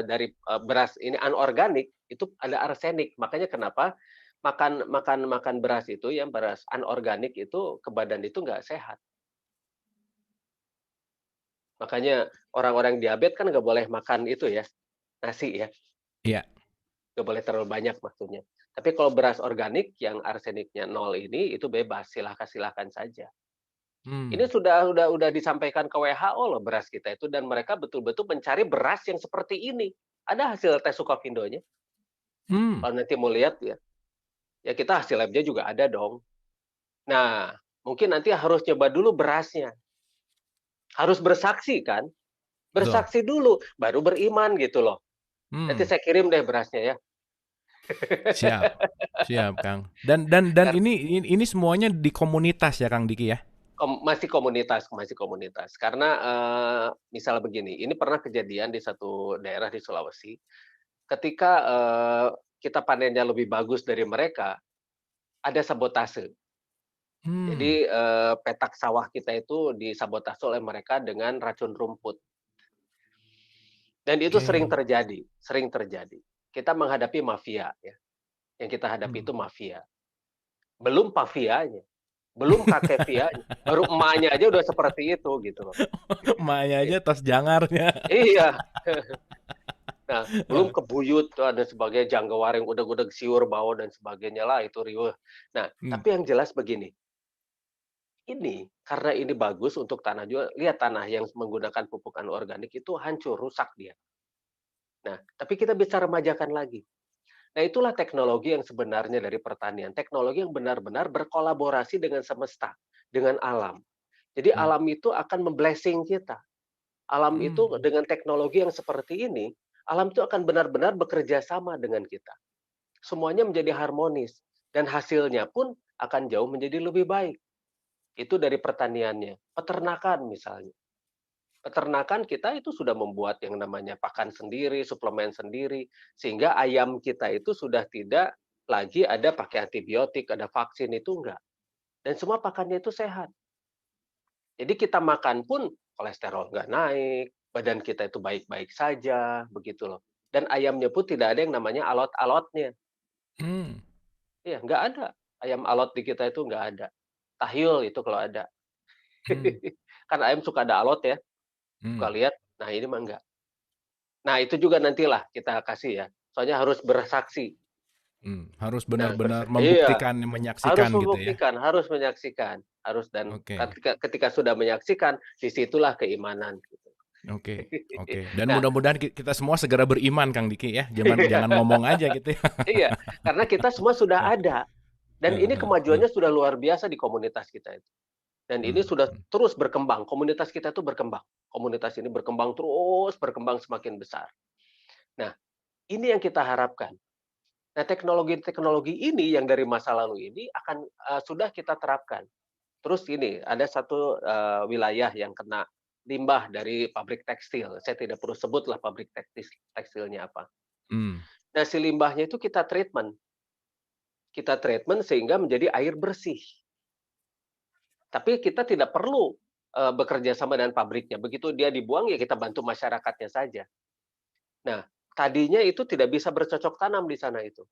dari, beras ini anorganik itu ada arsenik. Makanya kenapa makan makan makan beras itu yang beras anorganik itu ke badan itu nggak sehat. Makanya orang-orang diabetes kan nggak boleh makan itu ya, nasi ya, Iya. nggak boleh terlalu banyak maksudnya. Tapi kalau beras organik yang arseniknya nol ini, itu bebas, silahkan silahkan saja. Ini Mmm, sudah disampaikan ke WHO loh beras kita itu dan mereka betul-betul mencari beras yang seperti ini. Ada hasil tes Sukavindonya, mmm, kalau nanti mau lihat ya. Ya kita hasil lab-nya juga ada dong. Nah, mungkin nanti harus coba dulu berasnya, harus bersaksi kan, betul. bersaksi dulu baru beriman gitu loh. Nanti Mmm, saya kirim deh berasnya ya. siap siap, Kang. Dan Kar ini semuanya di komunitas ya, Kang Diki ya? masih komunitas. Karena, misal begini, ini pernah kejadian di satu daerah di Sulawesi, ketika, kita panennya lebih bagus dari mereka, ada sabotase. Mmm, Jadi, petak sawah kita itu disabotase oleh mereka dengan racun rumput. Dan itu sering oke. terjadi sering terjadi. Kita menghadapi mafia ya, yang kita hadapi Mmm. itu mafia. Belum pavianya, belum kakevianya, baru emaknya aja udah seperti itu gitu loh. Emaknya Iya aja tos jangarnya. iya. Nah, belum kebuyut dan sebagainya, janggewaring, udeg-udeg, siur, bau, dan sebagainya lah itu riweuh. Nah, Mmm, tapi yang jelas begini, ini karena ini bagus untuk tanah juga, lihat tanah yang menggunakan pupuk anorganik itu hancur, rusak dia. Nah, tapi kita bisa remajakan lagi. Nah, itulah teknologi yang sebenarnya dari pertanian, teknologi yang benar-benar berkolaborasi dengan semesta, dengan alam. Jadi mmm, alam itu akan me-blessing kita. Alam itu mmm, dengan teknologi yang seperti ini, alam itu akan benar-benar bekerja sama dengan kita. Semuanya menjadi harmonis dan hasilnya pun akan jauh menjadi lebih baik. Itu dari pertaniannya. Peternakan misalnya. Peternakan kita itu sudah membuat yang namanya pakan sendiri, suplemen sendiri, sehingga ayam kita itu sudah tidak lagi ada pakai antibiotik, ada vaksin, itu enggak. Dan semua pakannya itu sehat. Jadi kita makan pun kolesterol nggak naik, badan kita itu baik-baik saja, begitu loh. Dan ayamnya pun tidak ada yang namanya alot-alotnya. mmm, Iya, nggak ada. Ayam alot di kita itu nggak ada. Tahyul itu kalau ada. mmm, Kan ayam suka ada alot ya, suka mmm, lihat. Nah, ini mah enggak. Nah, itu juga nantilah kita kasih ya, soalnya harus bersaksi. harus Nah, benar-benar iya, membuktikan, menyaksikan gitu ya? harus menyaksikan, harus dan Oke ketika ketika sudah menyaksikan, di situlah keimanan gitu. oke oke, dan Nah, mudah-mudahan kita semua segera beriman Kang Diki ya, jangan iya jangan ngomong aja gitu ya. iya, karena kita semua sudah ada dan Heeh ini heeh heeh, kemajuannya sudah luar biasa di komunitas kita itu. Dan ini sudah mhm, terus berkembang, komunitas kita itu berkembang. Komunitas ini berkembang terus, berkembang semakin besar. Nah, ini yang kita harapkan. Nah, teknologi-teknologi ini yang dari masa lalu ini akan, sudah kita terapkan. Terus ini, ada satu, wilayah yang kena limbah dari pabrik tekstil, saya tidak perlu sebutlah pabrik tekstilnya apa. mmm, Nah, si limbahnya itu kita treatment sehingga menjadi air bersih. Tapi kita tidak perlu, bekerja sama dengan pabriknya, begitu dia dibuang ya kita bantu masyarakatnya saja. Nah, tadinya itu tidak bisa bercocok tanam di sana itu.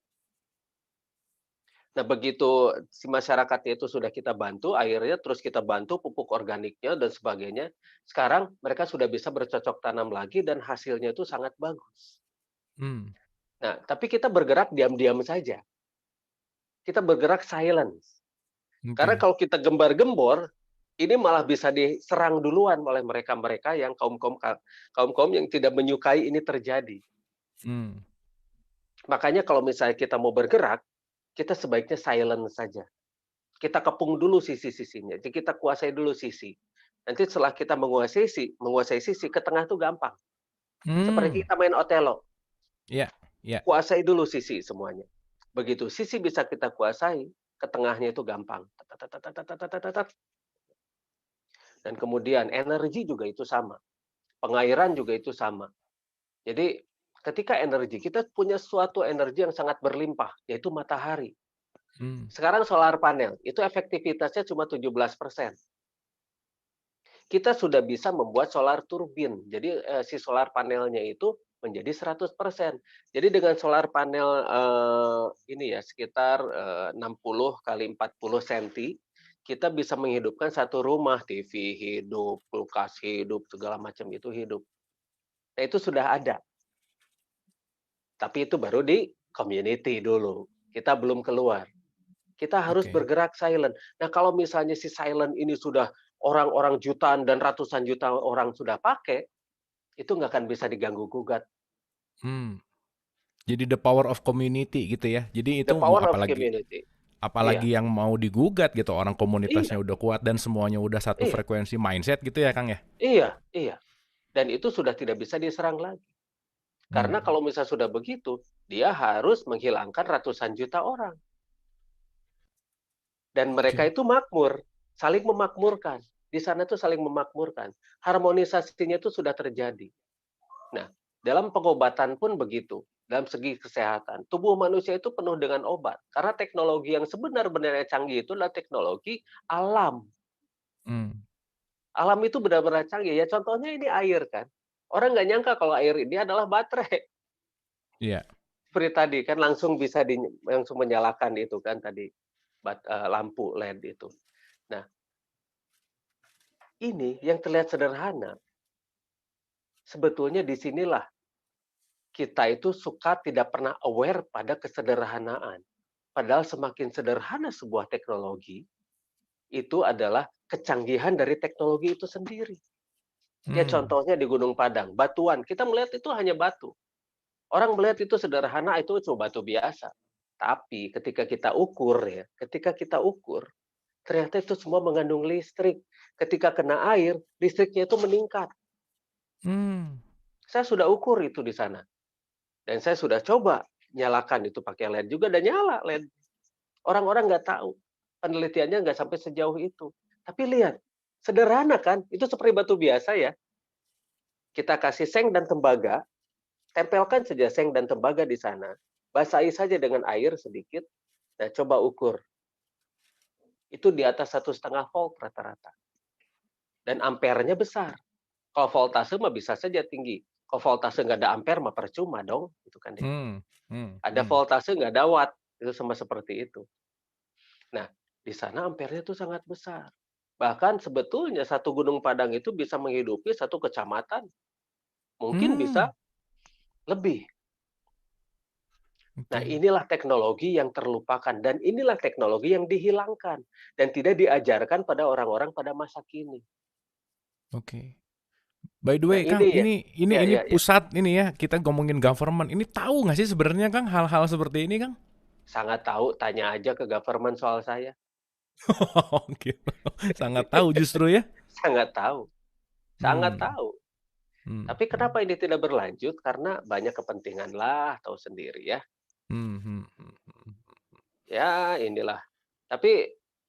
Nah, begitu si masyarakatnya itu sudah kita bantu airnya, terus kita bantu pupuk organiknya dan sebagainya, sekarang mereka sudah bisa bercocok tanam lagi dan hasilnya itu sangat bagus. mmm, Nah, tapi kita bergerak diam-diam saja, kita bergerak silence. Karena oke, kalau kita gembar-gembor, ini malah bisa diserang duluan oleh mereka-mereka yang kaum-kaum yang tidak menyukai ini terjadi. mmm, Makanya kalau misalnya kita mau bergerak, kita sebaiknya silent saja. Kita kepung dulu sisi-sisinya, jadi kita kuasai dulu sisi. Nanti setelah kita menguasai sisi, ke tengah tuh gampang. mmm, Seperti kita main Othello, iya iya, kuasai dulu sisi semuanya. Begitu sisi bisa kita kuasai, ke tengahnya itu gampang. Dan kemudian energi juga itu sama, pengairan juga itu sama. Jadi ketika energi, kita punya suatu energi yang sangat berlimpah, yaitu matahari. mmm, Sekarang solar panel, itu efektivitasnya cuma 17%. Kita sudah bisa membuat solar turbin. Jadi, si solar panelnya itu menjadi 100%. Jadi dengan solar panel, ini ya sekitar, 60 kali 40 senti, kita bisa menghidupkan satu rumah, TV hidup, kulkas hidup, segala macam itu hidup. Nah, itu sudah ada, tapi itu baru di community dulu, kita belum keluar. Kita harus Oke. bergerak silent. Nah, kalau misalnya si silent ini sudah orang-orang jutaan dan ratusan juta orang sudah pakai, itu nggak akan bisa diganggu-gugat. Mmm, jadi the power of community gitu ya. Jadi The itu mau power of apalagi community. Iya, apalagi yang mau digugat gitu, orang komunitasnya iya, udah kuat dan semuanya udah satu iya, frekuensi mindset gitu ya, Kang, ya? iya, iya. Dan itu sudah tidak bisa diserang lagi. Karena Mmm, kalau misalnya sudah begitu, dia harus menghilangkan ratusan juta orang. Dan mereka oke. itu makmur, saling memakmurkan. Di sana tuh saling memakmurkan. Harmonisasinya itu sudah terjadi. Nah, dalam pengobatan pun begitu. Dalam segi kesehatan, tubuh manusia itu penuh dengan obat. Karena teknologi yang sebenar-benarnya canggih itu adalah teknologi alam. Mmm, Alam itu benar-benar canggih. Ya contohnya ini air kan. Orang nggak nyangka kalau air ini adalah baterai. iya. Seperti tadi kan langsung menyalakan itu kan tadi, lampu LED itu. Nah, ini yang terlihat sederhana, sebetulnya di sinilah kita itu suka tidak pernah aware pada kesederhanaan. Padahal semakin sederhana sebuah teknologi, itu adalah kecanggihan dari teknologi itu sendiri. Ya Mmm, contohnya di Gunung Padang, batuan, kita melihat itu hanya batu. Orang melihat itu sederhana, itu cuma batu biasa. Tapi ketika kita ukur, ternyata itu semua mengandung listrik. Ketika kena air, listriknya itu meningkat. mmm, Saya sudah ukur itu di sana. Dan saya sudah coba nyalakan itu pakai LED juga dan nyala LED. Orang-orang nggak tahu. Penelitiannya nggak sampai sejauh itu. Tapi lihat, sederhana kan? Itu seperti batu biasa ya. Kita kasih seng dan tembaga, tempelkan saja seng dan tembaga di sana. Basahi saja dengan air sedikit. Nah, coba ukur. Itu di atas 1,5 volt rata-rata. Dan ampernya besar. Kalau voltase mah bisa saja tinggi. Kalau voltase nggak ada ampere mah percuma dong, gitu kan ya. mmm, Ada mmm. voltase nggak ada watt, itu sama seperti itu. Nah, di sana ampernya itu sangat besar. Bahkan sebetulnya satu Gunung Padang itu bisa menghidupi satu kecamatan, mungkin bisa Mmm, lebih. Nah, oke, inilah teknologi yang terlupakan dan inilah teknologi yang dihilangkan dan tidak diajarkan pada orang-orang pada masa kini. oke. By the Nah, way, Kang, ini ya, ya, ini ya, ya. pusat ini ya, kita ngomongin government, ini tahu nggak sih sebenarnya, Kang, hal-hal seperti ini, Kang? Sangat tahu, tanya aja ke government soal saya. Oh, gitu. Sangat tahu justru ya? Sangat tahu, sangat Mmm, tahu. mhm, Tapi kenapa ini tidak berlanjut? Karena banyak kepentingan lah, tahu sendiri ya. mhm, mhm, mhm. Ya, inilah. Tapi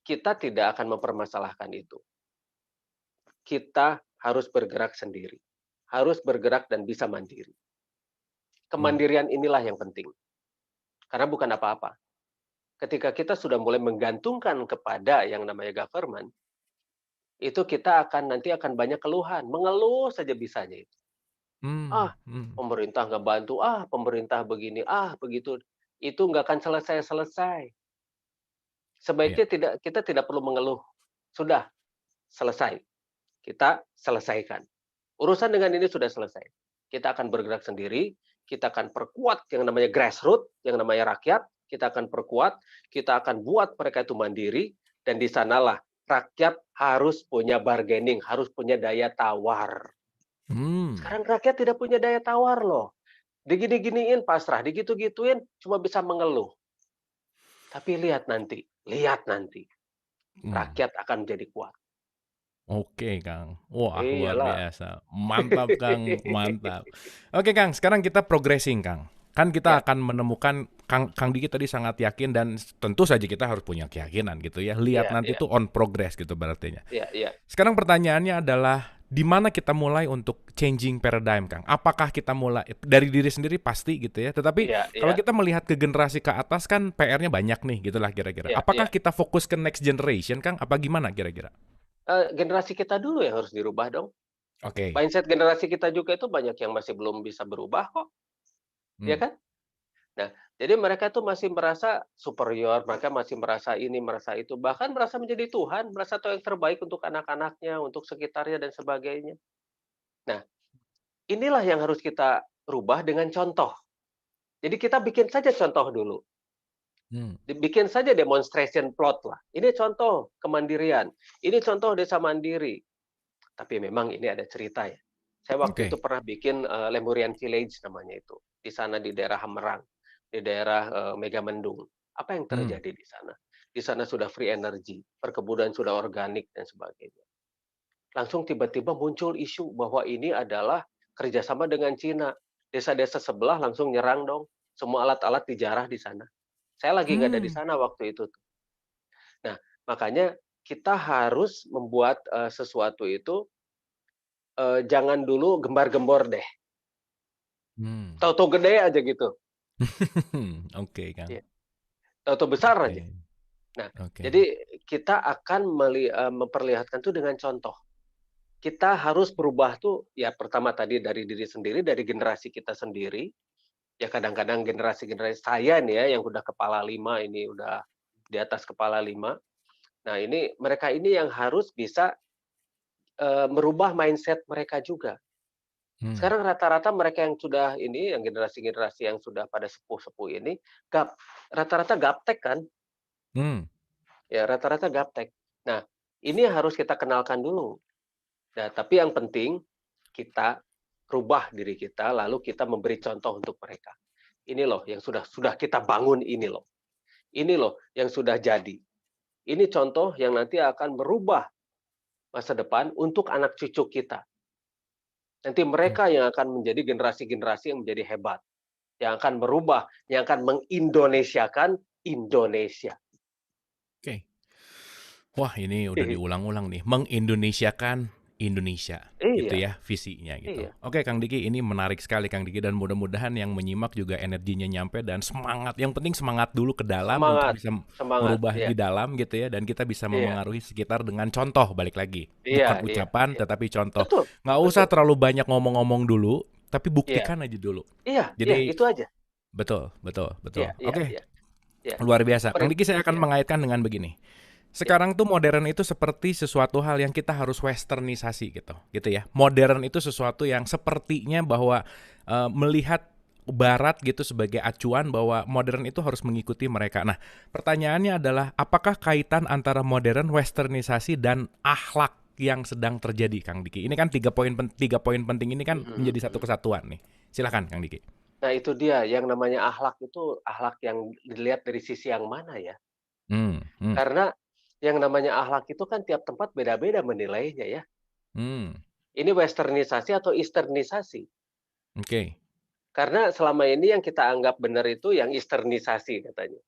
kita tidak akan mempermasalahkan itu. Kita harus bergerak sendiri. Harus bergerak dan bisa mandiri. Mmm, Kemandirian inilah yang penting. Karena bukan apa-apa. Ketika kita sudah mulai menggantungkan kepada yang namanya government, itu kita nanti akan banyak keluhan. Mengeluh saja bisanya itu. mmm, Ah, mhm, pemerintah nggak bantu, pemerintah begini, begitu. Itu nggak akan selesai-selesai. iya, Sebaiknya kita tidak perlu mengeluh. Sudah, selesai. Kita selesaikan. Urusan dengan ini sudah selesai. Kita akan bergerak sendiri, kita akan perkuat yang namanya grassroots, yang namanya rakyat, kita akan perkuat, kita akan buat mereka itu mandiri, dan di sanalah rakyat harus punya bargaining, harus punya daya tawar. mmm, Sekarang rakyat tidak punya daya tawar loh. Digini-giniin pasrah, digitu-gituin cuma bisa mengeluh. Tapi lihat nanti, mmm. rakyat akan menjadi kuat. Oke, Kang. Wah, luar Iyalah. biasa. Mantap, Kang, mantap. Oke, Kang, sekarang kita progressing, Kang. Kan kita Ya, akan menemukan Kang Diki tadi sangat yakin dan tentu saja kita harus punya keyakinan gitu ya. Lihat ya, nanti ya, tuh on progress gitu berarti. ya, ya, Sekarang pertanyaannya adalah di mana kita mulai untuk changing paradigm, Kang? Apakah kita mulai dari diri sendiri pasti gitu ya. Tetapi ya, kalau ya, kita melihat ke generasi ke atas kan PR-nya banyak nih gitulah kira-kira. ya, Apakah ya. kita fokus ke next generation, Kang? Apa gimana kira-kira? Generasi kita dulu yang harus dirubah dong. Oke. Mindset generasi kita juga itu banyak yang masih belum bisa berubah kok, ya Hmm. kan? Nah, jadi mereka tuh masih merasa superior, mereka masih merasa ini, merasa itu, bahkan merasa menjadi Tuhan, merasa tahu yang terbaik untuk anak-anaknya, untuk sekitarnya dan sebagainya. Nah, inilah yang harus kita rubah dengan contoh. Jadi kita bikin saja contoh dulu. Hmm. Dibikin saja demonstration plot lah. Ini contoh kemandirian, ini contoh desa mandiri. Tapi memang ini ada cerita ya. Saya waktu itu Oke. pernah bikin, Lemurian Village namanya itu, di sana di daerah Hammerang, di daerah, Megamendung. Apa yang Hmm. terjadi di sana? Di sana sudah free energy, perkebunan sudah organik dan sebagainya. Langsung tiba-tiba muncul isu bahwa ini adalah kerjasama dengan Cina. Desa-desa sebelah langsung nyerang dong, semua alat-alat dijarah di sana. Saya lagi nggak ada di Hmm. sana waktu itu tuh. Nah, makanya kita harus membuat, sesuatu itu, jangan dulu gembar-gembor deh, Hmm. tahu-tahu gede aja gitu, Oke, Kang. iya, tahu-tahu besar aja. Oke. Nah, Oke. jadi kita akan memperlihatkan tuh dengan contoh. Kita harus berubah tuh, ya pertama tadi dari diri sendiri, dari generasi kita sendiri, ya kadang-kadang generasi-generasi saya nih ya, yang udah kepala 5 ini, udah di atas kepala 5. Nah ini, mereka ini yang harus bisa, merubah mindset mereka juga. Hmm. Sekarang rata-rata mereka yang sudah ini, yang generasi-generasi yang sudah pada sepuh-sepuh ini, rata-rata gaptek kan? Hmm. Ya rata-rata gaptek. Nah, ini harus kita kenalkan dulu. Nah, tapi yang penting kita rubah diri kita, lalu kita memberi contoh untuk mereka. Ini loh yang sudah kita bangun ini loh. Ini loh yang sudah jadi. Ini contoh yang nanti akan merubah masa depan untuk anak cucu kita. Nanti Hmm. mereka yang akan menjadi generasi-generasi yang menjadi hebat, yang akan merubah, yang akan mengindonesiakan Indonesia. Oke. Wah, ini udah diulang-ulang nih, mengindonesiakan Indonesia, gitu Iya, ya, visinya gitu. iya, Oke, Kang Diki, ini menarik sekali Kang Diki dan mudah-mudahan yang menyimak juga energinya nyampe dan semangat. Yang penting semangat dulu ke dalam untuk semangat, bisa semangat, merubah iya, di dalam gitu ya dan kita bisa iya, memengaruhi sekitar dengan contoh balik lagi. iya, Bukan iya, ucapan iya, tetapi contoh. betul, Nggak usah betul, terlalu banyak ngomong-ngomong dulu, tapi iya, buktikan aja dulu. iya, iya, Jadi itu aja, betul, betul, betul. iya, iya, Oke, iya, iya, luar biasa. Kang perin Diki saya akan iya, mengaitkan dengan begini. iya, Sekarang tuh modern itu seperti sesuatu hal yang kita harus westernisasi gitu ya. Modern itu sesuatu yang sepertinya bahwa melihat barat gitu sebagai acuan bahwa modern itu harus mengikuti mereka. Nah, pertanyaannya adalah apakah kaitan antara modern, westernisasi dan akhlak yang sedang terjadi, Kang Diki? Ini kan tiga poin penting ini kan mhm, menjadi satu mhm. kesatuan nih. Silakan, Kang Diki. Nah itu dia, yang namanya akhlak itu, akhlak yang dilihat dari sisi yang mana ya? Hmm, hmm, Karena yang namanya akhlak itu kan tiap tempat beda-beda menilainya ya. hmm. Ini westernisasi atau easternisasi? Oke. Karena selama ini yang kita anggap benar itu yang easternisasi katanya.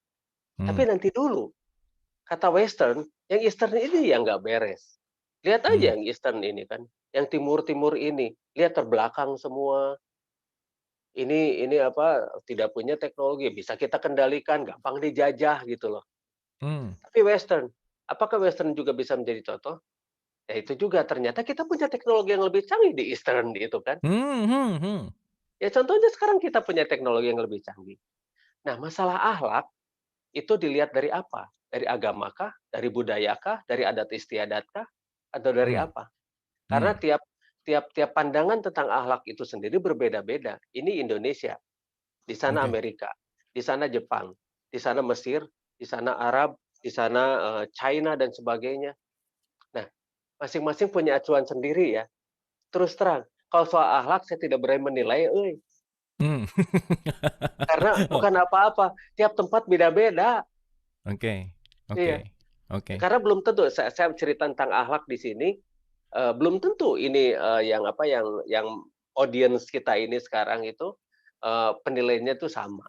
Tapi Hmm, nanti dulu, kata western, yang eastern ini yang nggak beres. Lihat hmm, aja yang eastern ini kan, yang timur-timur ini, lihat terbelakang semua. Ini apa, tidak punya teknologi, bisa kita kendalikan, gampang dijajah gitu loh. hmm, Tapi western, apakah western juga bisa menjadi contoh? Ya itu juga, ternyata kita punya teknologi yang lebih canggih di eastern itu kan. hmm, hmm, hmm. Ya contohnya sekarang kita punya teknologi yang lebih canggih. Nah, masalah akhlak itu dilihat dari apa? Dari agamakah? Dari budayakah? Dari adat istiadatkah? Atau dari Hmm. apa? Karena Hmm. tiap tiap tiap pandangan tentang akhlak itu sendiri berbeda-beda. Ini Indonesia, di sana Oke. Amerika, di sana Jepang, di sana Mesir, di sana Arab, di sana, China dan sebagainya. Nah, masing-masing punya acuan sendiri ya. Terus terang, kalau soal akhlak saya tidak berani menilai euy, Hmm. karena Oh, bukan apa-apa, tiap tempat beda-beda. oke. Oke. Iya, Oke. karena belum tentu saya cerita tentang akhlak di sini, belum tentu ini, yang apa, yang audiens kita ini sekarang itu, penilaiannya itu sama.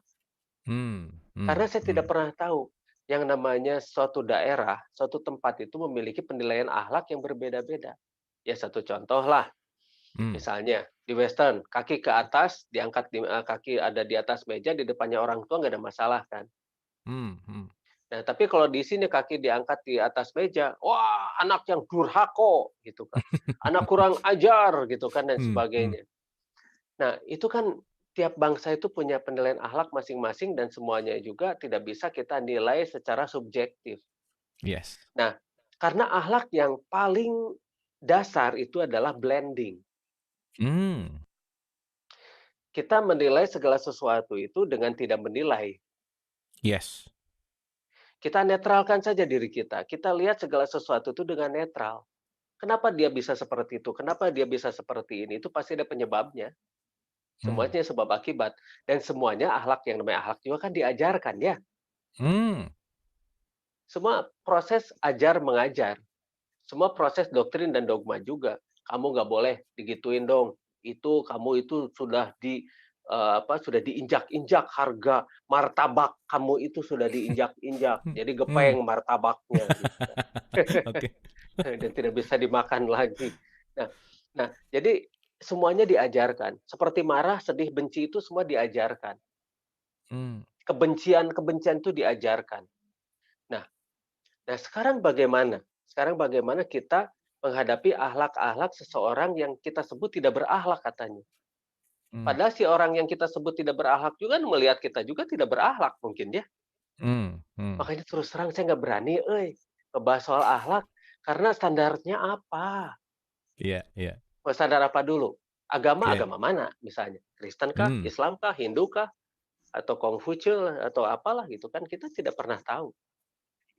Hmm. Hmm. Karena saya tidak Hmm. pernah tahu yang namanya suatu daerah, suatu tempat itu memiliki penilaian akhlak yang berbeda-beda. Ya satu contoh lah, Hmm. misalnya di western, kaki ke atas diangkat kaki ada di atas meja, di depannya orang tua nggak ada masalah kan. Hmm. Hmm. Nah, tapi kalau di sini kaki diangkat di atas meja, wah anak yang durhaka gitu kan, anak kurang ajar gitu kan dan Hmm. Hmm. sebagainya. Nah, itu kan tiap bangsa itu punya penilaian akhlak masing-masing dan semuanya juga tidak bisa kita nilai secara subjektif. Yes. Nah, karena akhlak yang paling dasar itu adalah blending. Hmm. Kita menilai segala sesuatu itu dengan tidak menilai. Yes. Kita netralkan saja diri kita. Kita lihat segala sesuatu itu dengan netral. Kenapa dia bisa seperti itu? Kenapa dia bisa seperti ini? Itu pasti ada penyebabnya. Hmm. Semuanya sebab akibat. Dan semuanya akhlak, yang namanya akhlak juga kan diajarkan ya. Hmm. Semua proses ajar mengajar. Semua proses doktrin dan dogma juga. Kamu nggak boleh digituin dong. Itu kamu itu sudah sudah diinjak-injak harga martabak kamu itu sudah diinjak-injak. Jadi Hmm. gepeng martabaknya gitu kan. Oke. Dan tidak bisa dimakan lagi. Nah nah, jadi semuanya diajarkan. Seperti marah, sedih, benci itu semua diajarkan. Hmm. Kebencian-kebencian itu diajarkan. Nah nah sekarang bagaimana? Sekarang bagaimana kita menghadapi akhlak-akhlak seseorang yang kita sebut tidak berakhlak katanya. Hmm. Padahal si orang yang kita sebut tidak berakhlak juga melihat kita juga tidak berakhlak mungkin ya. Hmm. Hmm. Makanya terus terang saya nggak berani ngebahas soal akhlak, karena standarnya apa? Iya, iya. Standar apa dulu? Agama, Iya. agama mana misalnya? Kristen kah? Hmm. Islam kah? Hindu kah? Atau Konghucu atau apalah gitu kan kita tidak pernah tahu.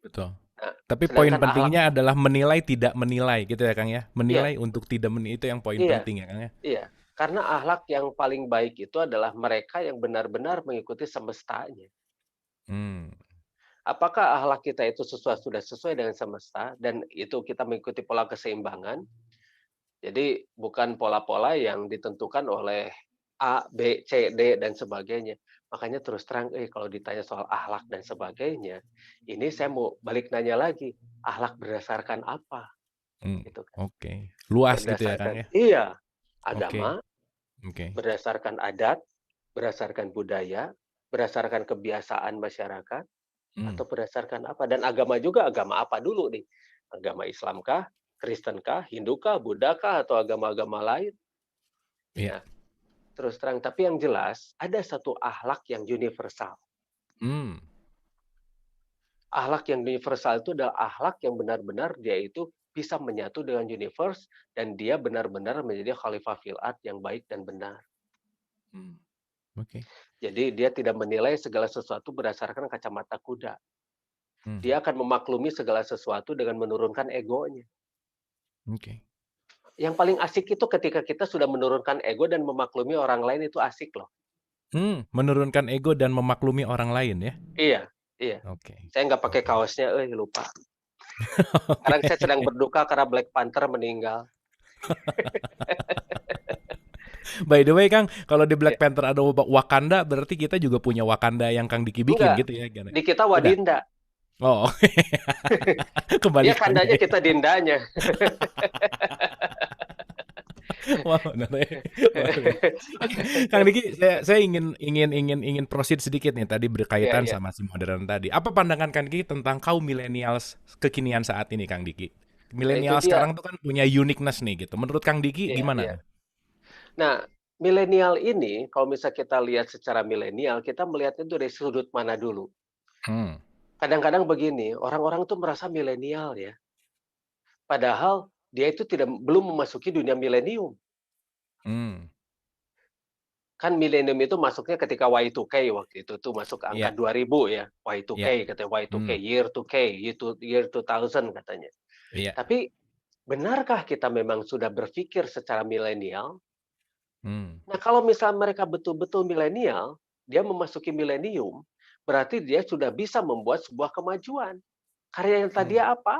Betul. Nah, Tapi poin sedangkan akhlak pentingnya adalah menilai tidak menilai gitu ya, Kang, ya? iya Menilai untuk tidak itu yang poin iya penting ya, Kang, ya? iya, karena akhlak yang paling baik itu adalah mereka yang benar-benar mengikuti semestanya. Hmm. Apakah akhlak kita itu sudah sesuai dengan semesta dan itu kita mengikuti pola keseimbangan? Jadi bukan pola-pola yang ditentukan oleh A, B, C, D, dan sebagainya. Makanya terus terang, kalau ditanya soal akhlak dan sebagainya, ini saya mau balik nanya lagi, akhlak berdasarkan apa? Hmm. Gitu kan. Oke. Luas gitu ya, Kang, Berdasarkan ya? iya, Oke. agama, Oke. berdasarkan adat, berdasarkan budaya, berdasarkan kebiasaan masyarakat, Hmm. atau berdasarkan apa? Dan agama juga, agama apa dulu nih? Agama Islamkah, Kristenkah, Hindukah, Buddhakah, atau agama-agama lain? Iya. Nah, terus terang, tapi yang jelas ada satu akhlak yang universal. Hmm. Akhlak yang universal itu adalah akhlak yang benar-benar dia itu bisa menyatu dengan universe dan dia benar-benar menjadi khalifah fil ard yang baik dan benar. Hmm. Oke. Jadi dia tidak menilai segala sesuatu berdasarkan kacamata kuda. Hmm. Dia akan memaklumi segala sesuatu dengan menurunkan egonya. Oke. Yang paling asik itu ketika kita sudah menurunkan ego dan memaklumi orang lain itu asik loh. Menurunkan ego dan memaklumi orang lain ya? Iya iya. Oke. Saya nggak pakai Oke. kaosnya, lupa. Oke. Sekarang saya sedang berduka karena Black Panther meninggal. By the way, Kang, kalau di Iya. Black Panther ada Wakanda, berarti kita juga punya Wakanda yang Kang Diki bikin Enggak, gitu ya, gana di kita beda? Wadinda. Oh, Dia kebalikannya kandanya, ya. kita dindanya. Wow, boleh. Oke, Kang Diki, saya ingin proceed sedikit nih tadi Iya berkaitan iya. sama si modern tadi. Apa pandangan Kang Diki tentang kaum millennials kekinian saat ini, Kang Diki? Nah itu Milenial dia. sekarang tuh kan punya uniqueness nih gitu. Menurut Kang Diki Iya gimana iya. tuh? Nah, milenial ini kalau misal kita lihat secara milenial, kita melihatnya itu dari sudut mana dulu. Hmm. Kadang-kadang begini, orang-orang tuh merasa milenial ya, padahal dia itu belum memasuki dunia milenium. Hmm. Kan milenium itu masuknya ketika Y2K waktu itu tuh masuk angka Iya, 2000 ya, iya. Y2K katanya Y2K, Hmm. year 2K, year 2000 katanya. Iya. Tapi benarkah kita memang sudah berpikir secara milenial? Hmm. Nah, kalau misal mereka betul-betul milenial, dia memasuki milenium, berarti dia sudah bisa membuat sebuah kemajuan. Karya nyata Hmm. dia apa?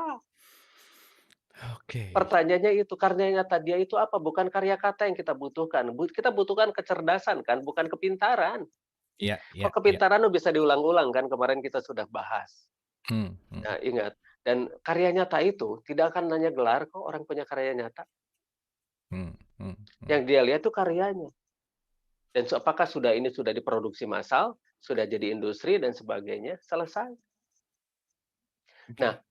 Oke. Pertanyaannya itu, karya nyata dia itu apa? Bukan karya kata yang kita butuhkan. Kita butuhkan kecerdasan kan, bukan kepintaran. Iya, iya, Kalau iya. kepintaran bisa diulang-ulang kan, kemarin kita sudah bahas. Hmm. Hmm. Nah, ingat, dan karya nyata itu tidak akan nanya gelar kok orang punya karya nyata. Hmm. Hmm. Hmm. Yang dia lihat tuh karyanya. Dan apakah ini sudah diproduksi massal, sudah jadi industri dan sebagainya, selesai. Nah, Oke.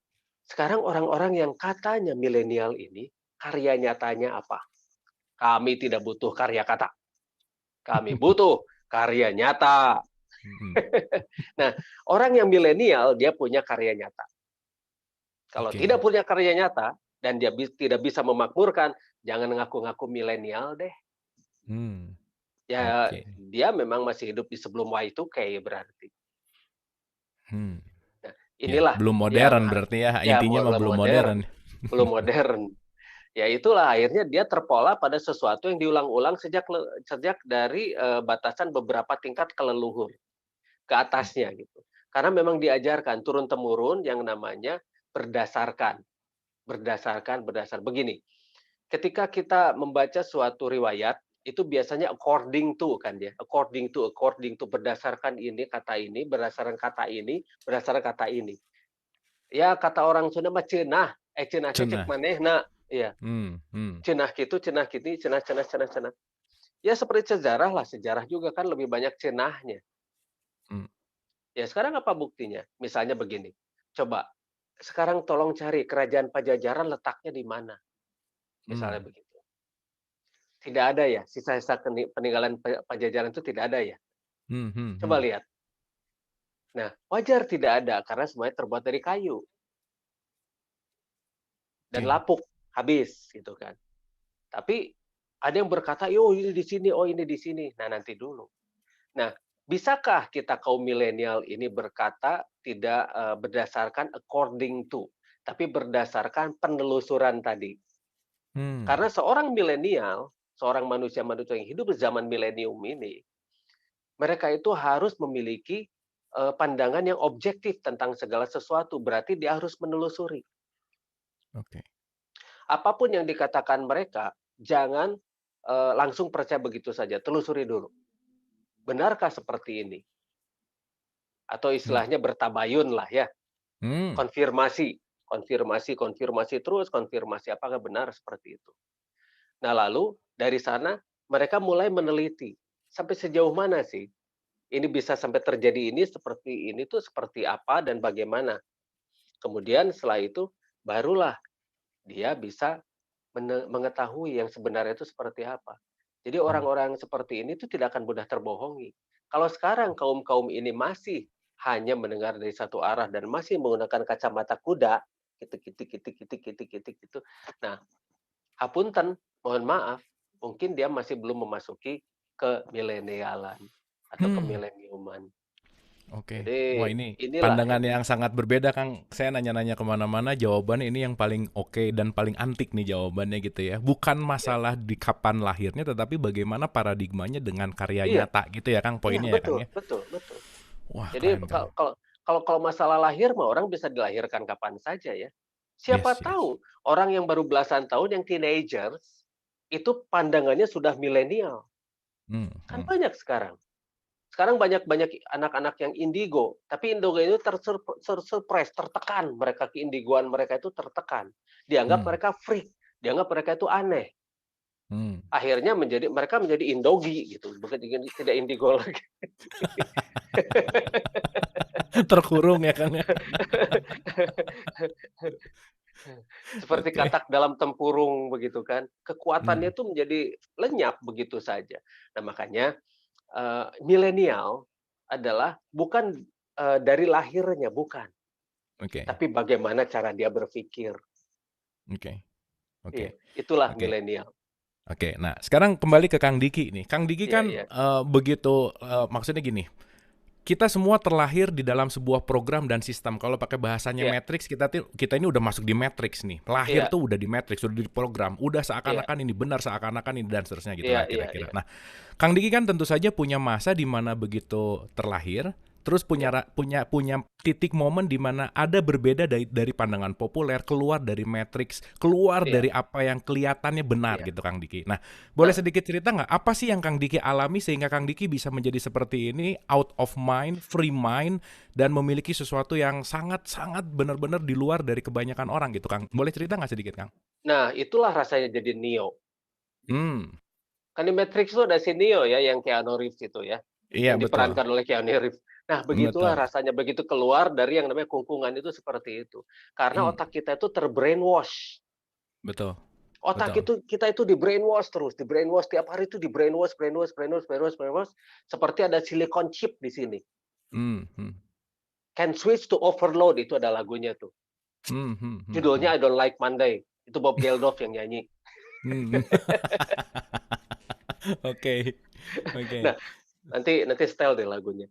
sekarang orang-orang yang katanya milenial ini, karya nyatanya apa? Kami tidak butuh karya kata, kami butuh karya nyata. Hmm. Nah, orang yang milenial dia punya karya nyata. Kalau tidak Oke. punya karya nyata dan dia tidak bisa memakmurkan, jangan ngaku-ngaku milenial deh. Hmm. Ya, Oke. dia memang masih hidup di sebelum Y2K berarti. Hmm. Ya, Inilah belum yang modern berarti ya, ya intinya mah belum belum modern, modern. belum modern. Ya itulah akhirnya dia terpola pada sesuatu yang diulang-ulang sejak dari, batasan beberapa tingkat keleluhur ke atasnya gitu. Karena memang diajarkan turun-temurun yang namanya berdasarkan, begini, ketika kita membaca suatu riwayat, itu biasanya according to kan ya, according to, berdasarkan kata ini, berdasarkan kata ini. Ya kata orang Sunda mah ceunah, ceunah teh cek Cenah. manehna, iya, Hmm. ceunah kitu, cenah kini, cenah cenah cenah cenah. Ya seperti sejarah lah, sejarah juga kan lebih banyak cenahnya. Mmm, Ya sekarang apa buktinya? Misalnya begini, coba sekarang tolong cari kerajaan Pajajaran letaknya di mana, misalnya mmm, begitu. Tidak ada ya, sisa-sisa peninggalan Pajajaran itu tidak ada ya? Coba mhm. lihat. Nah, wajar tidak ada karena semuanya terbuat dari kayu dan Oke. lapuk, habis gitu kan. Tapi ada yang berkata, "Oh ini di sini, oh ini di sini." Nah, nanti dulu. Nah, bisakah kita kaum milenial ini berkata tidak, berdasarkan according to, tapi berdasarkan penelusuran tadi? Mmm, Karena seorang milenial, seorang manusia-manusia yang hidup di zaman milenium ini, mereka itu harus memiliki, pandangan yang objektif tentang segala sesuatu, berarti dia harus menelusuri. oke. Apapun yang dikatakan mereka, jangan, langsung percaya begitu saja, telusuri dulu. Benarkah seperti ini? Atau Mmm, istilahnya bertabayun lah ya, mmm, konfirmasi terus, konfirmasi apakah benar seperti itu. Nah lalu dari sana mereka mulai meneliti, sampai sejauh mana sih ini bisa sampai terjadi ini tuh seperti apa dan bagaimana. Kemudian setelah itu barulah dia bisa mengetahui yang sebenarnya itu seperti apa. Jadi mmm, orang-orang seperti ini tuh tidak akan mudah terbohongi. Kalau sekarang kaum-kaum ini masih hanya mendengar dari satu arah dan masih menggunakan kacamata kuda, kitik gitu. Nah, hapunten, mohon maaf, mungkin dia masih belum memasuki ke milenialan atau ke hmm, mileniuman. oke. Wah, Jadi ini inilah pandangan yang yang sangat berbeda, Kang. Saya nanya-nanya ke mana-mana, jawaban ini yang paling oke dan paling antik nih jawabannya gitu ya. Bukan ya, masalah di kapan lahirnya, tetapi bagaimana paradigmanya dengan karya iya, nyata gitu ya, Kang, iya, poinnya ya, Kang, betul ya? betul betul. Wah, Jadi keren, kalau keren. kalau kalau kalau masalah lahir mah orang bisa dilahirkan kapan saja ya. Siapa Yes, yes. tahu orang yang baru belasan tahun yang teenagers, itu pandangannya sudah milenial, kan Mhm. banyak sekarang. Sekarang banyak banyak anak-anak yang indigo, tapi indigo itu tertekan, mereka keindigoan mereka itu tertekan. Dianggap Mmm, mereka freak, dianggap mereka itu aneh. mmm. Akhirnya mereka menjadi indogi gitu, bukan tidak indigo lagi. Terkurung ya, Kang, ya? Seperti Oke. katak dalam tempurung begitu kan, kekuatannya Mhm, itu menjadi lenyap begitu saja. Nah makanya, milenial adalah bukan, dari lahirnya, bukan, oke, tapi bagaimana cara dia berpikir. oke, oke, Iya, itulah oke. milenial. Oke, nah sekarang kembali ke Kang Diki nih. Kang Diki Iya kan, iya. begitu maksudnya gini, kita semua terlahir di dalam sebuah program dan sistem. Kalau pakai bahasanya Iya Matrix, kita ini udah masuk di Matrix nih. Lahir iya tuh udah di Matrix, udah diprogram, udah iya seakan-akan ini benar, seakan-akan ini dan seterusnya iya gitulah iya kira-kira. iya Nah, Kang Diki kan tentu saja punya masa di mana begitu terlahir, terus punya iya punya titik momen di mana ada berbeda dari pandangan populer, keluar dari matrix, keluar iya dari apa yang kelihatannya benar iya. gitu Kang Diki. Nah, boleh Nah sedikit cerita nggak apa sih yang Kang Diki alami sehingga Kang Diki bisa menjadi seperti ini, out of mind, free mind, dan memiliki sesuatu yang sangat-sangat benar-benar di luar dari kebanyakan orang gitu Kang. Boleh cerita nggak sedikit Kang? nah itulah rasanya jadi Neo. Hmm, Kan di Matrix itu ada si Neo ya, yang Keanu Reeves itu ya, iya yang betul, diperankan oleh Keanu Reeves. Nah, begitulah betul. rasanya begitu keluar dari yang namanya kungkungan itu seperti itu. Karena Hmm, otak kita itu ter-brainwash. betul, Otak betul. itu kita itu di-brainwash terus, di-brainwash tiap hari itu di-brainwash brainwash brainwash brainwash brainwash, seperti ada silicon chip di sini. Hmm, hmm. Can switch to overload itu ada lagunya tuh. Hmm, hmm, hmm, hmm. Judulnya I Don't Like Monday. Itu Bob Geldof yang nyanyi. Hmm. Oke, Nah, oke, nanti nanti setel deh lagunya.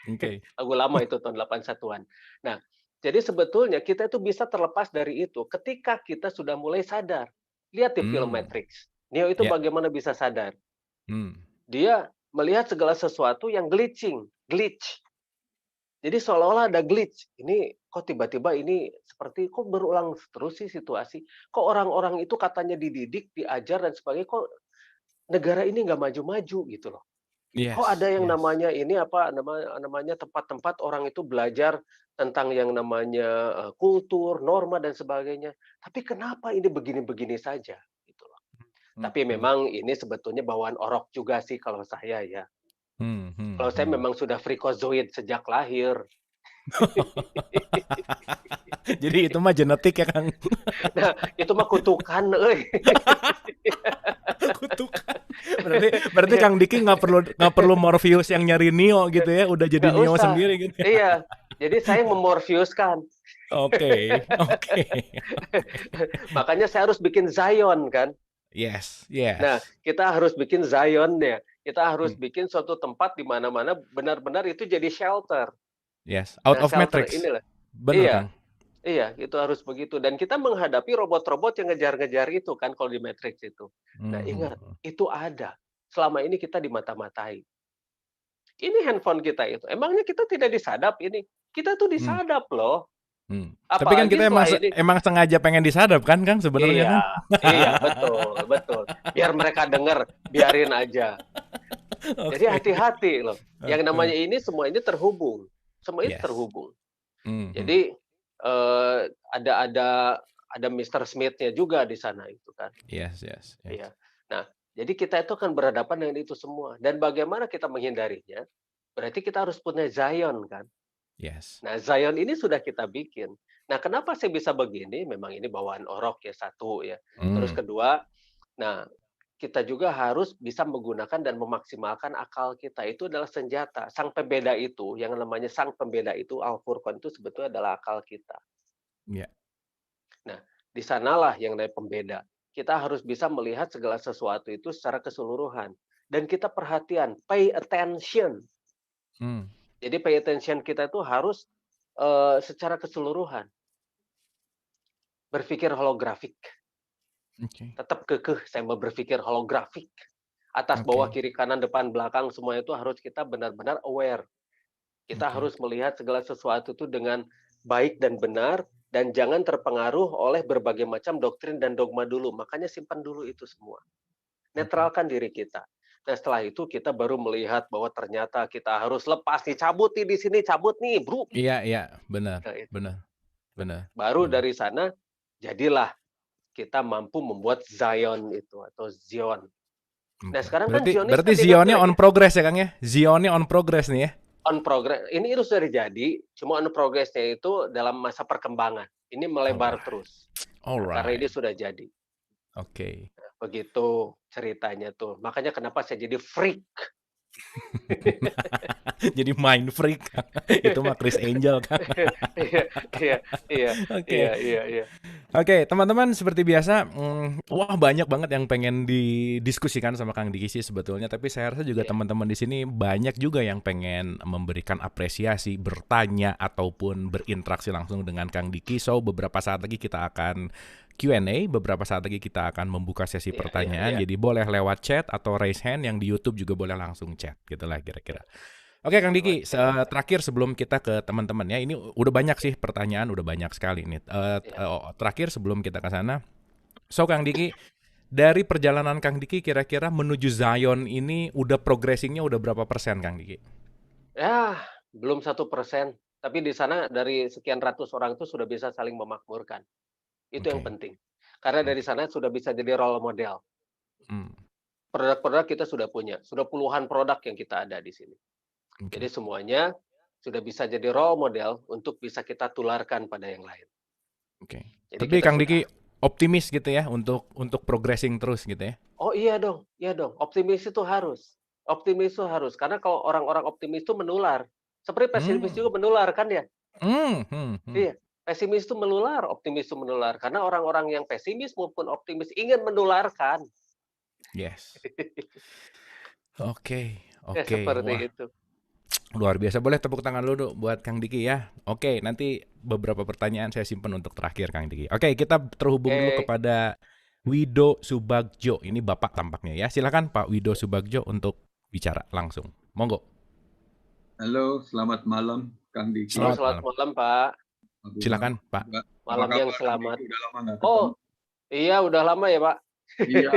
oke. Lagu lama itu tahun 81-an. Nah, Jadi sebetulnya kita itu bisa terlepas dari itu ketika kita sudah mulai sadar. Lihat di film Mmm, Matrix, Neo itu ya, bagaimana bisa sadar. mmm, Dia melihat segala sesuatu yang glitch. Jadi seolah-olah ada glitch, ini kok tiba-tiba ini seperti kok berulang terus sih situasi, kok orang-orang itu katanya dididik, diajar dan sebagainya, kok negara ini nggak maju-maju gitu loh. Kok ada yes, yang yes, namanya ini apa namanya tempat-tempat orang itu belajar tentang yang namanya, kultur, norma dan sebagainya, tapi kenapa ini begini-begini saja gitu loh. mhm, Tapi mhm, memang ini sebetulnya bawaan orok juga sih kalau saya ya. mhm, Kalau mhm, saya mhm. memang sudah freakazoid sejak lahir. Jadi itu mah genetik ya, Kang? Nah, itu mah kutukan euy. Kutukan. Berarti berarti Iya, Kang Diki nggak perlu Morpheus yang nyari Neo gitu ya, udah jadi nggak Neo usah. sendiri gitu ya? Iya, jadi saya memorfiuskan. Oke, oke, oke. Makanya saya harus bikin Zion kan. Yes, Nah, yes. kita harus bikin Zion-nya. Kita harus Mmm, bikin suatu tempat di mana-mana benar-benar itu jadi shelter. yes, out Nah, of shelter Matrix. inilah Bener, iya, Kang. iya, itu harus begitu dan kita menghadapi robot-robot yang ngejar-ngejar itu kan kalau di Matrix itu. Nah, Mhm, ingat, mhm, itu ada. Selama ini kita dimata-matai. Ini handphone kita itu, emangnya kita tidak disadap ini? Kita tuh mmm, disadap loh, mmm. Tapi kan apalagi kita emang setelah ini emang sengaja pengen disadap kan, Kang, sebenarnya kan? iya, iya, betul, betul. Biar mereka dengar, biarin aja. Jadi Oke. hati-hati loh, yang Heeh. namanya ini semua ini terhubung, semua ini Yes. terhubung. Mhm. Jadi, eee, ada ada ada Mister Smith-nya juga di sana itu kan, Yes, yes, yes. iya. Nah, jadi kita itu akan berhadapan dengan itu semua dan bagaimana kita menghindarinya, berarti kita harus punya Zion kan. Yes. Nah, Zion ini sudah kita bikin. Nah, kenapa saya bisa begini, memang ini bawaan orok ya, satu ya. Terus Mmm, kedua, nah kita juga harus bisa menggunakan dan memaksimalkan akal kita, itu adalah senjata. Sang pembeda itu, yang namanya sang pembeda itu, Al-Furqan itu sebetulnya adalah akal kita. iya, Nah, di sanalah yang namanya pembeda. Kita harus bisa melihat segala sesuatu itu secara keseluruhan. Dan kita perhatian, pay attention. mmm, Jadi pay attention kita itu harus secara keseluruhan. Berpikir holografik, oke, tetap kekeh saya mau berpikir holografik. Atas, bawah, oke, kiri, kanan, depan, belakang, semua itu harus kita benar-benar aware. Kita oke, harus melihat segala sesuatu itu dengan baik dan benar, dan jangan terpengaruh oleh berbagai macam doktrin dan dogma dulu. Makanya simpan dulu itu semua. oke. Netralkan diri kita. Nah, setelah itu kita baru melihat bahwa ternyata kita harus lepas nih, cabut nih di sini, cabut nih, bro. Iya, iya, bener, Nah, itu. bener, bener, Baru bener. dari sana, jadilah kita mampu membuat Zion itu atau Zion. Nah, Oke. sekarang kan Berarti Zionis berarti kan Zionnya dibagi lagi on progress ya, Kang, ya? Zionnya on progress nih ya? on progress. Ini sudah jadi, cuma on progress-nya itu dalam masa perkembangan. Ini melebar Alright, terus. Nah, karena ini alright. sudah jadi. Oke. Begitu ceritanya tuh. Makanya kenapa saya jadi freak. Jadi mind freak, itu mah Chris Angel, Kang. Iya, iya, iya, iya, Oke. iya, iya. Oke, teman-teman seperti biasa, wah banyak banget yang pengen didiskusikan sama Kang Diki sih sebetulnya, tapi saya rasa juga Iya, teman-teman di sini banyak juga yang pengen memberikan apresiasi, bertanya ataupun berinteraksi langsung dengan Kang Diki. So, beberapa saat lagi kita akan Q&A, beberapa saat lagi kita akan membuka sesi iya, iya, pertanyaan. iya, Jadi boleh lewat chat atau raise hand, yang di YouTube juga boleh langsung chat, gitulah kira-kira. iya. Oke Kang Lewat Diki, chat. terakhir sebelum kita ke teman-teman ya, ini udah banyak sih pertanyaan, udah banyak sekali nih. Iya. Terakhir sebelum kita ke sana, so Kang Diki, dari perjalanan Kang Diki kira-kira menuju Zion ini udah progressingnya udah berapa persen Kang Diki? Ya, belum 1%, tapi di sana dari sekian ratus orang itu sudah bisa saling memakmurkan. Itu yang Oke, penting. Karena dari oke, sana sudah bisa jadi role model. hmm, Produk-produk kita sudah punya, sudah puluhan produk yang kita ada di sini. oke, Jadi semuanya sudah bisa jadi role model untuk bisa kita tularkan pada yang lain. oke. Jadi Tapi kita Kang sudah Diki optimis gitu ya untuk progressing terus gitu ya? oh iya dong, optimis itu harus, karena kalau orang-orang optimis itu menular. Seperti pesimis Hmm, juga menular kan ya? hmm. Iya, pesimis itu menular, optimis itu menular, karena orang-orang yang pesimis maupun optimis ingin menularkan. Yes. Oke, Ya oke. seperti Wah, itu. Luar biasa. Boleh tepuk tangan dulu buat Kang Diki ya. Oke, nanti beberapa pertanyaan saya simpen untuk terakhir Kang Diki. Oke, kita terhubung dulu Oke. kepada Wido Subagjo. Ini Bapak tampaknya ya. Silakan Pak Wido Subagjo untuk bicara langsung. Monggo. Halo, selamat malam Kang Halo, Diki, Selamat selamat malam. malam, Pak. Abu Silakan Rahman Pak. juga. Apa Malam yang kabar Kang selamat. Diki? Udah lama nggak Oh, ketemu. iya udah lama ya, Pak? Iya.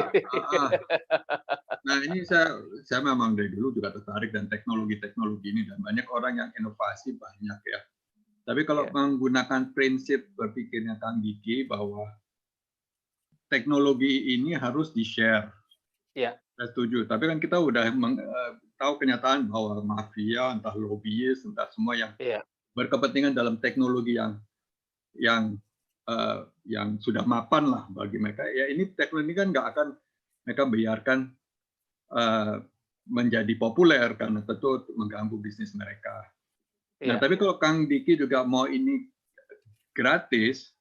Nah ini saya memang dari dulu juga tertarik dan teknologi ini dan banyak orang yang inovasi banyak ya. Tapi kalau Iya. menggunakan prinsip berpikirnya Kang Diki bahwa teknologi ini harus di-share. Iya. Saya setuju. Tapi kan kita udah tahu kenyataan bahwa mafia, entah lobbyis, entah semua yang Iya. berkepentingan dalam teknologi yang sudah mapan lah bagi mereka. Ya ini teknologi kan nggak akan mereka biarkan menjadi populer karena tentu mengganggu bisnis mereka. Nah, Iya. tapi kalau Kang Diki juga mau ini gratis,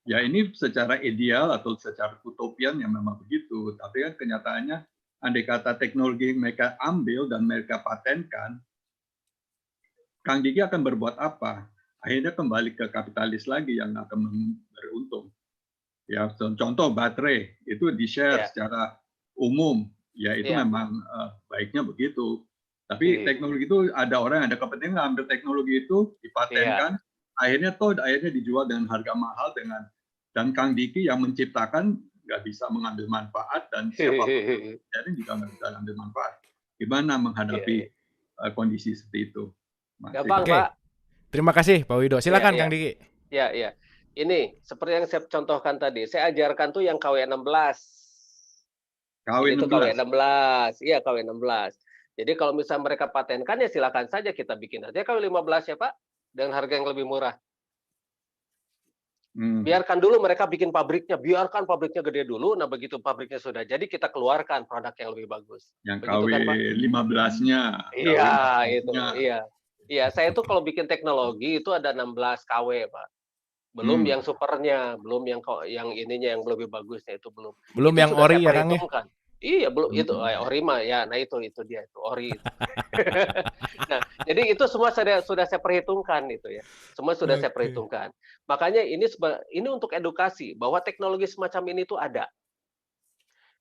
ya ini secara ideal atau secara utopian ya memang begitu. Tapi kan kenyataannya, andai kata teknologi mereka ambil dan mereka patenkan, Kang Diki akan berbuat apa? Akhirnya kembali ke kapitalis lagi yang akan beruntung. Ya, contoh baterai itu di-share Iya. secara umum, ya itu Iya. memang baiknya begitu. Tapi Iya. teknologi itu ada orang yang ada kepentingan ambil teknologi itu Iya. dipatenkan, akhirnya dijual dengan harga mahal dan Kang Diki yang menciptakan nggak bisa mengambil manfaat dan siapapun jadi juga nggak bisa ambil manfaat. Gimana Iya. menghadapi kondisi seperti itu? Gampang, Oke. Pak. Terima kasih Pak Wido. Silakan Iya. Kang Diki. Iya, iya. Ini seperti yang saya contohkan tadi, saya ajarkan tuh yang KW16. Ini tuh KW16. KW16. Iya, KW16. Jadi kalau misalnya mereka patenkan ya silakan saja kita bikin aja KW15 ya, Pak, dengan harga yang lebih murah. Biarkan dulu mereka bikin pabriknya, biarkan pabriknya gede dulu. Nah, begitu pabriknya sudah jadi, kita keluarkan produk yang lebih bagus. Yang Begitu kan, Pak? KW15-nya. Iya, itu. Iya. Iya, saya tuh kalau bikin teknologi itu ada 16 KW, Pak. Belum yang supernya, belum yang ininya yang lebih bagusnya itu belum. Belum Itu yang sudah ori saya ya Kang ya? perhitungkan. Iya, belum itu ori mah ya. Nah, itu dia itu ori itu. Nah, jadi itu semua sudah saya perhitungkan itu ya. Semua sudah saya perhitungkan. Makanya ini untuk edukasi bahwa teknologi semacam ini tuh ada.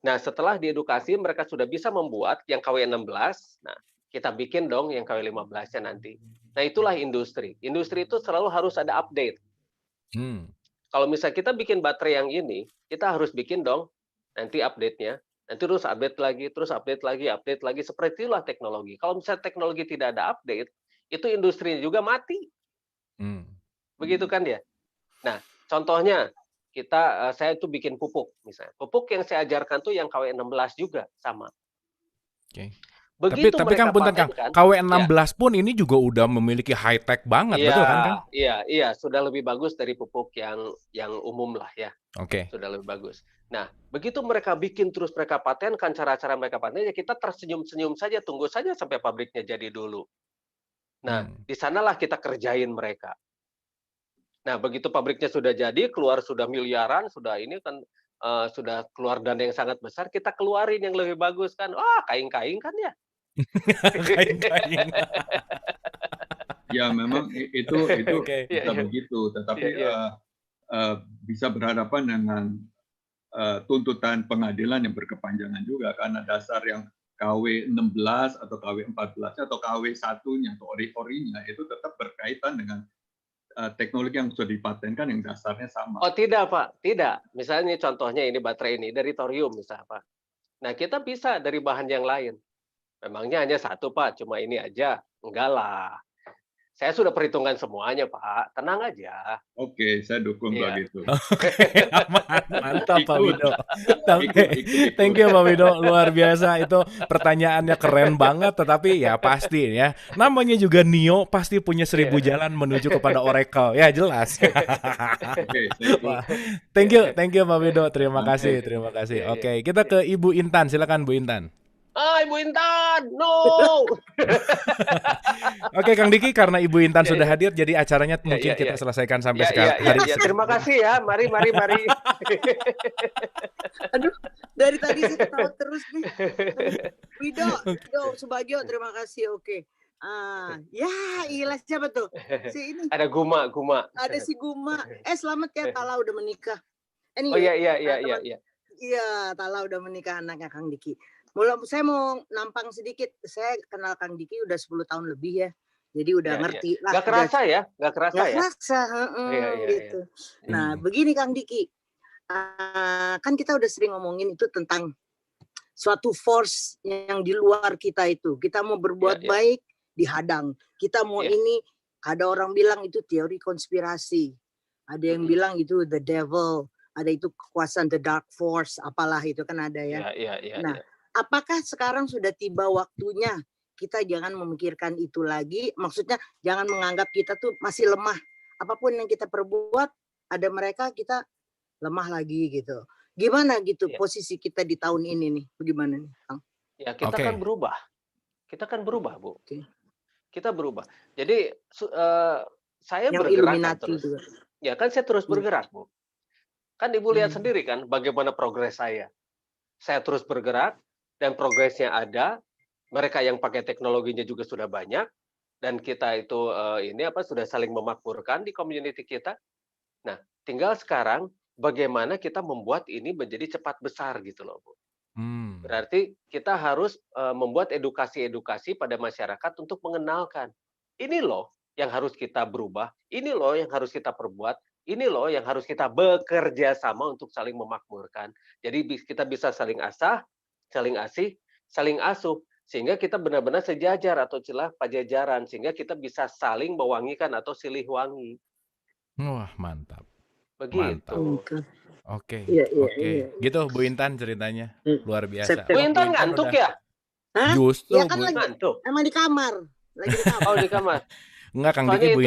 Nah, setelah diedukasi mereka sudah bisa membuat yang KW16. Nah, kita bikin dong yang KW15-nya nanti. Nah, itulah industri. Industri itu selalu harus ada update. Kalau misalnya kita bikin baterai yang ini, kita harus bikin dong nanti update-nya. Nanti terus update lagi, update lagi. Seperti itulah teknologi. Kalau misalnya teknologi tidak ada update, itu industri juga mati. Begitu kan ya? Nah, contohnya saya tuh bikin pupuk misalnya. Pupuk yang saya ajarkan tuh yang KW16 juga sama. Oke. Begitu Tapi Kang mereka punten Kang, patenkan, KW16 pun ini juga udah memiliki high tech banget, betul kan Kang? Iya, sudah lebih bagus dari pupuk yang umum lah ya. Oke. Sudah lebih bagus. Nah, begitu mereka bikin terus mereka patenkan cara-cara mereka paten, ya kita tersenyum-senyum saja, tunggu saja sampai pabriknya jadi dulu. Nah, di sanalah kita kerjain mereka. Nah, begitu pabriknya sudah jadi, keluar sudah miliaran, sudah ini kan sudah keluar dana yang sangat besar, kita keluarin yang lebih bagus kan. Wah, kain-kain kan ya. Kain-kain. Ya memang itu bisa begitu, tetapi bisa berhadapan dengan tuntutan pengadilan yang berkepanjangan juga karena dasar yang KW16 atau KW14 atau KW1-nya atau ori-orinya itu tetap berkaitan dengan teknologi yang sudah dipatenkan yang dasarnya sama. Oh tidak Pak, tidak. Misalnya contohnya ini baterai ini dari thorium misalnya Pak. Nah kita bisa dari bahan yang lain. Memangnya hanya satu Pak, cuma ini aja. Enggak lah. Saya sudah perhitungkan semuanya Pak, tenang aja. Oke, saya dukung begitu. Mantap Pak Wido. Thank you Pak Wido, luar biasa itu pertanyaannya keren banget, tetapi ya pasti ya. Namanya juga Neo pasti punya 1000 jalan menuju kepada Oracle, ya jelas. Thank you Pak Wido, terima kasih. Oke, kita ke Ibu Intan, silakan Bu Intan. Ibu Intan, no. Oke, Kang Diki, karena Ibu Intan sudah hadir, jadi acaranya mungkin kita selesaikan sampai hari ini. Terima kasih ya, mari. Aduh, dari tadi saya ketawa terus nih. Wido Subagjo, terima kasih. Oke. Ya, ilah siapa tuh? Si ini Ada Guma. ada si Guma. Selamat ya, Tala udah menikah. Oh Anyway, iya. iya, Tala udah menikah anaknya Kang Diki. Saya mau nampang sedikit. Saya kenal Kang Diki udah 10 tahun lebih ya. Jadi udah Iya. ngerti lah. Nggak kerasa ya? Nggak kerasa Nggak ya? kerasa, Iya. gitu. Nah, begini Kang Diki. Kan kita udah sering ngomongin itu tentang suatu force yang di luar kita itu. Kita mau berbuat Iya. baik, dihadang. Kita mau Iya. ini, ada orang bilang itu teori konspirasi. Ada yang bilang itu the devil. Ada itu kekuasaan the dark force, apalah itu kan ada ya. Iya. Nah, apakah sekarang sudah tiba waktunya kita jangan memikirkan itu lagi? Maksudnya jangan menganggap kita tuh masih lemah. Apapun yang kita perbuat, ada mereka kita lemah lagi gitu. Gimana gitu posisi kita di tahun ini nih? Bagaimana nih, Kang? Ya, kita kan berubah. Kita kan berubah, Bu. Kita berubah. Jadi saya yang bergerak kan terus. Juga. Ya kan saya terus bergerak, Bu. Kan Ibu lihat sendiri kan bagaimana progres saya. Saya terus bergerak dan progresnya ada. Mereka yang pakai teknologinya juga sudah banyak dan kita itu sudah saling memakmurkan di community kita. Nah, tinggal sekarang bagaimana kita membuat ini menjadi cepat besar gitu loh, Bu. Berarti kita harus membuat edukasi-edukasi pada masyarakat untuk mengenalkan. Ini loh yang harus kita berubah, ini loh yang harus kita perbuat, ini loh yang harus kita bekerja sama untuk saling memakmurkan. Jadi kita bisa saling asah, saling asih, saling asuh. Sehingga kita benar-benar sejajar atau celah pajajaran. Sehingga kita bisa saling mewangikan atau silih wangi. Wah, mantap. Begitu. Oke. Gitu Bu Intan ceritanya. Luar biasa. Bu Intan ngantuk ya? Hah? Justru ya kan lagi ngantuk. Emang di kamar. Lagi di kamar. Oh, di kamar. Enggak, Kang Diki, Bu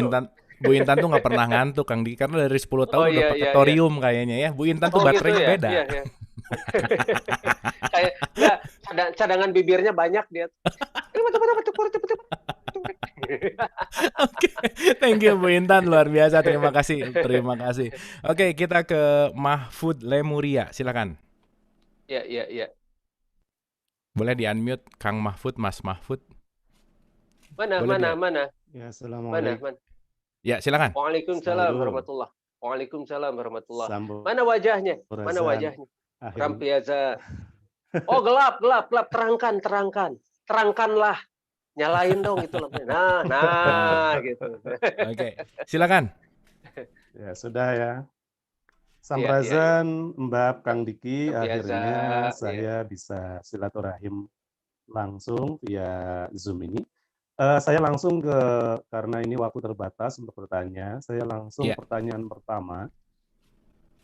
Intan tuh nggak pernah ngantuk, Kang Diki, karena dari 10 tahun udah pakai thorium kayaknya ya. Bu Intan tuh baterainya gitu ya? beda. Iya. Kayak cadangan bibirnya banyak dia. Oke, thank you Bu Intan, luar biasa, terima kasih. Oke, kita ke Mahfud Lemuria, silakan. Iya. Boleh di unmute Kang Mahfud, Mas Mahfud. Mana? Ya, assalamualaikum. Mana? Ya, silakan. Waalaikumsalam warahmatullah. Mana wajahnya? Rampiaza. Oh, gelap. Terangkanlah. Nyalain dong itu lampunya. Nah gitu. Oke, silakan. Ya, sudah ya. Samrazan Mbak Kang Diki, akhirnya saya bisa silaturahim langsung via Zoom ini. Saya langsung karena ini waktu terbatas untuk bertanya, saya langsung pertanyaan pertama.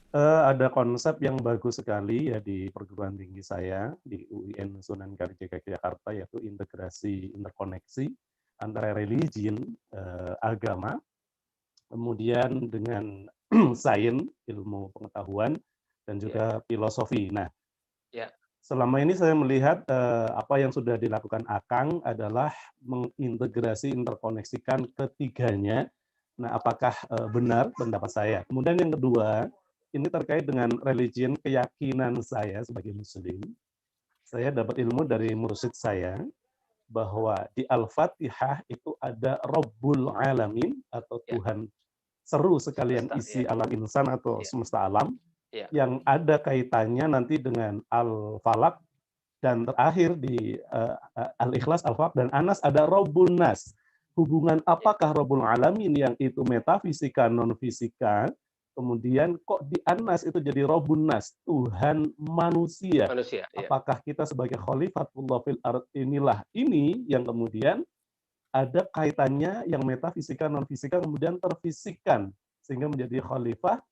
Ada konsep yang bagus sekali ya di perguruan tinggi saya di UIN Sunan Kalijaga Jakarta, yaitu integrasi interkoneksi antara religion, agama, kemudian dengan sains, ilmu pengetahuan, dan juga filosofi. Nah, selama ini saya melihat apa yang sudah dilakukan Akang adalah mengintegrasi, interkoneksikan ketiganya. Nah, apakah benar pendapat saya? Kemudian yang kedua, ini terkait dengan religion, keyakinan saya sebagai Muslim. Saya dapat ilmu dari mursyid saya bahwa di Al-Fatihah itu ada Rabbul Alamin atau Tuhan seru sekalian isi alam insan atau semesta alam, yang ada kaitannya nanti dengan Al-Falaq, dan terakhir di Al-Ikhlas, Al-Falaq, dan Anas ada Rabbun Nas. Hubungan apakah Rabbul Alamin yang itu metafisika, non-fisika, kemudian kok di Anas itu jadi Rabbun Nas, Tuhan manusia. Apakah kita sebagai Khalifatullah fil ard inilah ini yang kemudian ada kaitannya yang metafisika, non-fisika, kemudian terfisikan, sehingga menjadi khalifah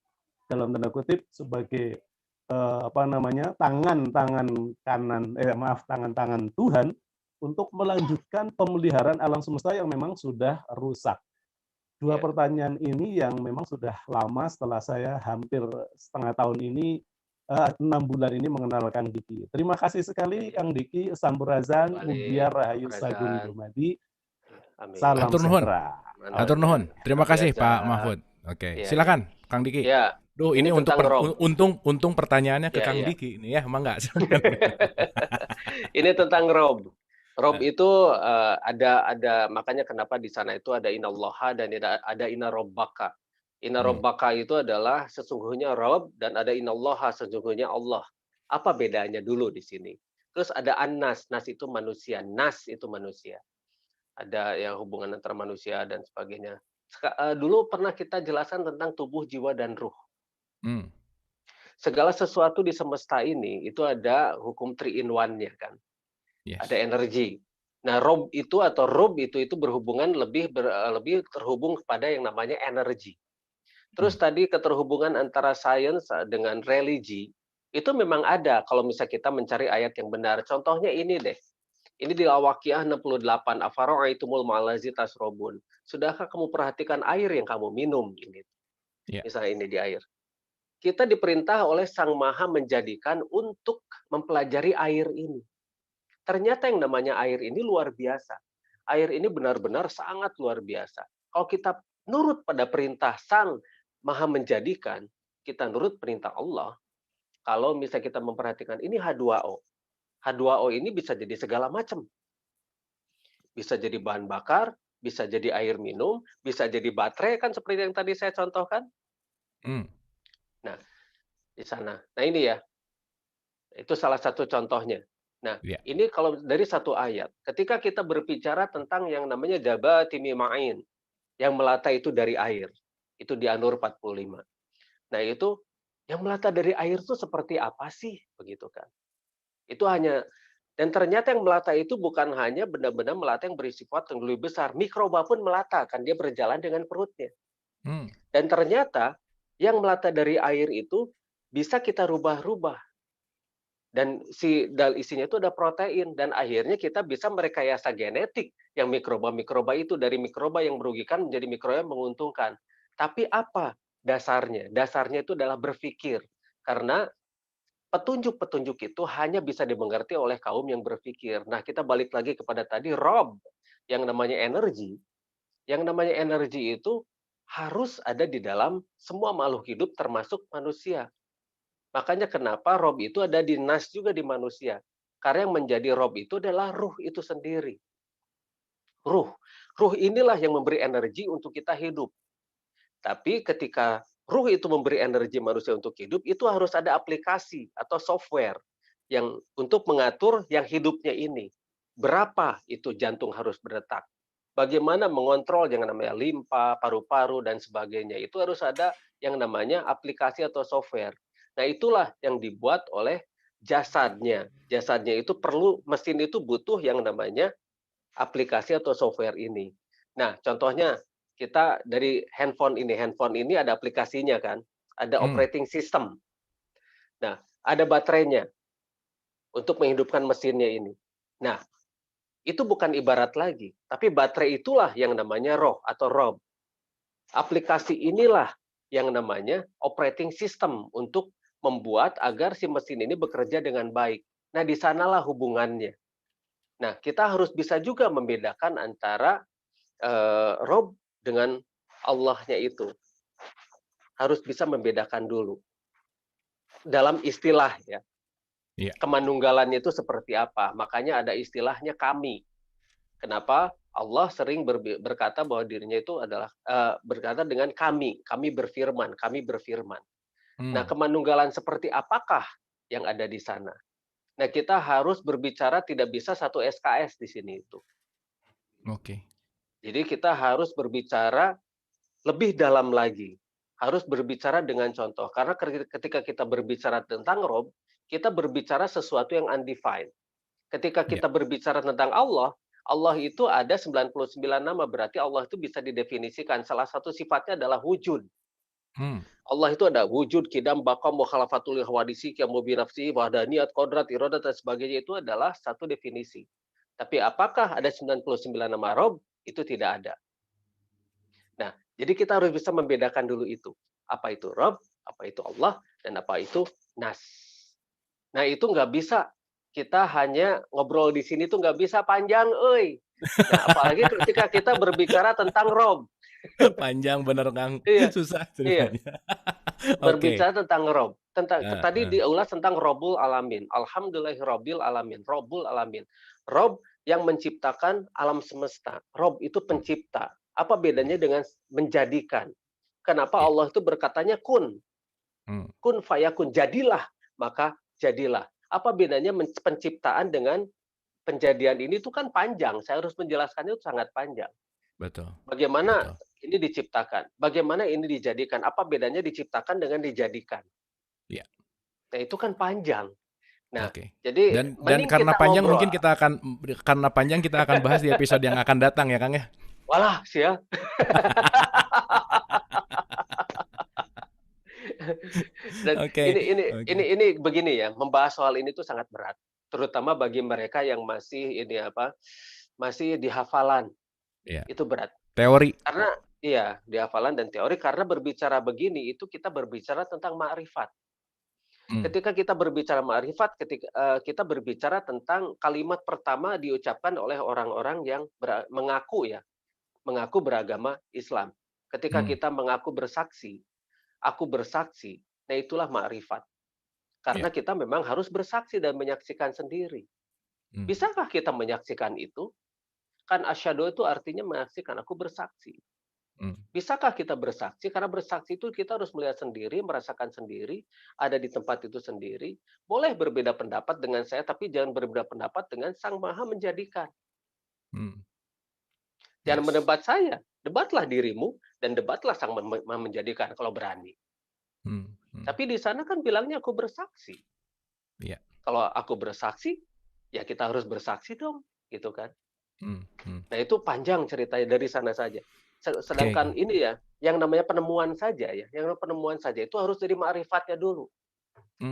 dalam tanda kutip sebagai tangan-tangan Tuhan untuk melanjutkan pemeliharaan alam semesta yang memang sudah rusak. Dua pertanyaan ini yang memang sudah lama setelah saya hampir setengah tahun ini, 6 bulan ini mengenal Kang Diki. Terima kasih sekali Kang Diki, Samburazan, Mugia Rahayu Sagung Dumadi. Salam sejahtera. Atur nuhun. Terima kasih Pak Mahfud. Oke, silakan Kang Diki. Ya. Duh, ini untung pertanyaannya ke Kang Diki ini ya, emang enggak? Ini tentang Rob. Rob Nah, itu ada makanya kenapa di sana itu ada inallaha dan ada inna rabbaka. Inna hmm, rabbaka itu adalah sesungguhnya Rob dan ada inallaha sesungguhnya Allah. Apa bedanya dulu di sini? Terus ada annas, nas itu manusia, nas itu manusia. Ada yang hubungan antara manusia dan sebagainya. Dulu pernah kita jelaskan tentang tubuh, jiwa, dan ruh. hmm, Segala sesuatu di semesta ini itu ada hukum 3 in 1-nya kan. Ada yes. energi. Nah, rob itu atau rob itu berhubungan lebih terhubung kepada yang namanya energi. Hmm, Terus tadi keterhubungan antara sains dengan religi itu memang ada kalau misalnya kita mencari ayat yang benar. Contohnya ini deh. Ini di Al-Waqiah 68, afara'aitumul ma'allazi tasrobun. Sudahkah kamu perhatikan air yang kamu minum ini? ya. Misalnya ini di air. Kita diperintah oleh Sang Maha menjadikan untuk mempelajari air ini. Ternyata yang namanya air ini luar biasa. Air ini benar-benar sangat luar biasa. Kalau kita nurut pada perintah Sang Maha menjadikan, kita nurut perintah Allah. Kalau misalnya kita memperhatikan ini H2O. H2O ini bisa jadi segala macam. Bisa jadi bahan bakar, bisa jadi air minum, bisa jadi baterai kan seperti yang tadi saya contohkan. Hmm, Nah, di sana. Nah, ini ya. Itu salah satu contohnya. Nah, ya. ini kalau dari satu ayat, ketika kita berbicara tentang yang namanya jabati mima'in, yang melata itu dari air. Itu di An-Nur 45. Nah, itu yang melata dari air itu seperti apa sih? Begitu kan. Itu hanya dan ternyata yang melata itu bukan hanya benda-benda melata yang bersifat yang lebih besar. Mikroba pun melata, kan dia berjalan dengan perutnya. Hmm, Dan ternyata yang melata dari air itu bisa kita rubah-rubah. Dan isinya itu ada protein dan akhirnya kita bisa merekayasa genetik yang mikroba-mikroba itu dari mikroba yang merugikan menjadi mikroba yang menguntungkan. Tapi apa dasarnya? Dasarnya itu adalah berpikir. Karena petunjuk-petunjuk itu hanya bisa dimengerti oleh kaum yang berpikir. Nah, kita balik lagi kepada tadi Rob yang namanya energi. Yang namanya energi itu harus ada di dalam semua makhluk hidup termasuk manusia. Makanya kenapa rob itu ada di nas juga di manusia. Karena yang menjadi rob itu adalah ruh itu sendiri. Ruh. Ruh inilah yang memberi energi untuk kita hidup. Tapi ketika ruh itu memberi energi manusia untuk hidup, itu harus ada aplikasi atau software yang untuk mengatur yang hidupnya ini. Berapa itu jantung harus berdetak? Bagaimana mengontrol yang namanya limpa, paru-paru, dan sebagainya. Itu harus ada yang namanya aplikasi atau software. Nah, itulah yang dibuat oleh jasadnya. Jasadnya itu perlu, mesin itu butuh yang namanya aplikasi atau software ini. Nah, contohnya kita dari handphone ini ada aplikasinya kan, ada hmm, operating system. Nah, ada baterainya untuk menghidupkan mesinnya ini. Nah, itu bukan ibarat lagi, tapi baterai itulah yang namanya roh atau rob. Aplikasi inilah yang namanya operating system untuk membuat agar si mesin ini bekerja dengan baik. Nah, di sanalah hubungannya. Nah, kita harus bisa juga membedakan antara rob dengan Allahnya itu. Harus bisa membedakan dulu. Dalam istilah ya, ya. kemanunggalannya itu seperti apa. Makanya ada istilahnya kami. Kenapa? Allah sering berkata bahwa dirinya itu adalah berkata dengan kami berfirman, kami berfirman. Nah, Hmm, kemanunggalan seperti apakah yang ada di sana? Nah, kita harus berbicara tidak bisa satu SKS di sini itu. oke. Jadi kita harus berbicara lebih dalam lagi. Harus berbicara dengan contoh. Karena ketika kita berbicara tentang Rob, kita berbicara sesuatu yang undefined. Ketika Ya. kita berbicara tentang Allah, Allah itu ada 99 nama, berarti Allah itu bisa didefinisikan. Salah satu sifatnya adalah wujud. Hmm, Allah itu ada wujud, kidam, baqa, mukhalafatul hawadisi, qiyamu bi nafsi, wahdaniyat, qodrat, iradat, dan sebagainya itu adalah satu definisi. Tapi apakah ada 99 nama Rob? Itu tidak ada. Nah, jadi kita harus bisa membedakan dulu itu. Apa itu Rob, apa itu Allah, dan apa itu Nas. Nah, itu nggak bisa. Kita hanya ngobrol di sini tuh nggak bisa panjang, euy. Nah, apalagi ketika kita berbicara tentang Rob. panjang bener Kang, Iya, susah iya. ceritanya. Oke. Berbicara tentang Rob. Tadi Heeh. diulas tentang Robul Alamin. Alhamdulillahirabbil alamin. Robul Alamin. Rob yang menciptakan alam semesta. Rob itu pencipta. Apa bedanya dengan menjadikan? Kenapa Ya. Allah itu berkatanya kun? Kun fayakun, jadilah, maka jadilah. Apa bedanya penciptaan dengan penjadian? Ini tuh kan panjang, saya harus menjelaskannya itu sangat panjang. Betul. Bagaimana Betul. ini diciptakan? Bagaimana ini dijadikan? Apa bedanya diciptakan dengan dijadikan? Ya. Nah, itu kan panjang. Nah, Oke. jadi Dan mending karena kita panjang ngobrol. mungkin karena panjang kita akan bahas di episode yang akan datang ya, Kang ya. Walah, sia. Dan Oke. ini begini ya, membahas soal ini tuh sangat berat, terutama bagi mereka yang masih masih di hafalan. Iya. Itu berat. Teori. Karena iya, di hafalan dan teori, karena berbicara begini itu kita berbicara tentang ma'rifat. Ketika kita berbicara ma'rifat, kita berbicara tentang kalimat pertama diucapkan oleh orang-orang yang mengaku beragama Islam. Ketika kita mengaku bersaksi, aku bersaksi, nah itulah ma'rifat. Karena kita memang harus bersaksi dan menyaksikan sendiri. Bisakah kita menyaksikan itu? Kan asyhadu itu artinya menyaksikan, aku bersaksi. Bisakah kita bersaksi? Karena bersaksi itu kita harus melihat sendiri, merasakan sendiri, ada di tempat itu sendiri. Boleh berbeda pendapat dengan saya, tapi jangan berbeda pendapat dengan Sang Maha Menjadikan. Jangan mendebat saya, debatlah dirimu dan debatlah Sang Maha Menjadikan kalau berani. Tapi di sana kan bilangnya aku bersaksi. Iya. Kalau aku bersaksi, ya kita harus bersaksi dong, gitu kan? Nah, itu panjang ceritanya dari sana saja. Sedangkan ini ya, yang namanya penemuan saja ya, itu harus dari ma'rifatnya dulu.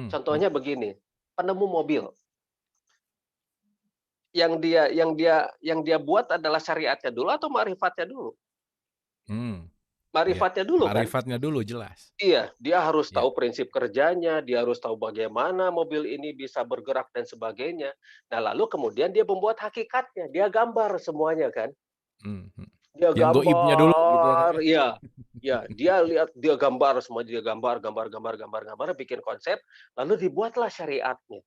Contohnya begini, penemu mobil. Yang dia buat adalah syariatnya dulu atau ma'rifatnya dulu? Ma'rifatnya dulu kan? Ma'rifatnya dulu jelas. Iya, dia harus tahu prinsip kerjanya, dia harus tahu bagaimana mobil ini bisa bergerak dan sebagainya. Nah, lalu kemudian dia membuat hakikatnya, dia gambar semuanya kan? Dia Yang goibnya dulu gitu ya, Kang. Iya, dia lihat, dia gambar semua, dia gambar, bikin konsep, lalu dibuatlah syariatnya.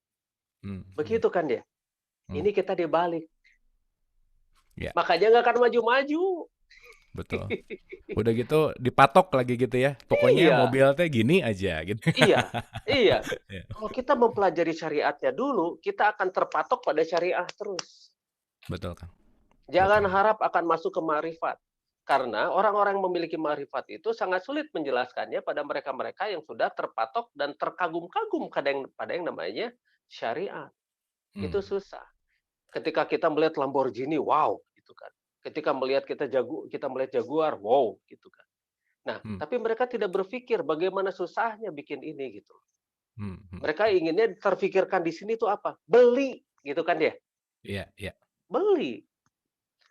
Begitu kan dia? Ini kita dibalik. Makanya nggak akan maju-maju. Betul. Udah gitu dipatok lagi gitu ya. Pokoknya mobil teh gini aja gitu. Iya. Kalau kita mempelajari syariatnya dulu, kita akan terpatok pada syariah terus. Betul, Kang. Jangan harap akan masuk ke ma'rifat. Karena orang-orang yang memiliki ma'rifat itu sangat sulit menjelaskannya pada mereka-mereka yang sudah terpatok dan terkagum-kagum pada yang namanya syariat. Itu susah. Ketika kita melihat Lamborghini, wow, gitu kan. Ketika kita melihat Jaguar, wow, gitu kan. Nah, tapi mereka tidak berpikir bagaimana susahnya bikin ini gitu. Mereka inginnya terfikirkan di sini tuh apa? Beli, gitu kan dia. Iya. Beli.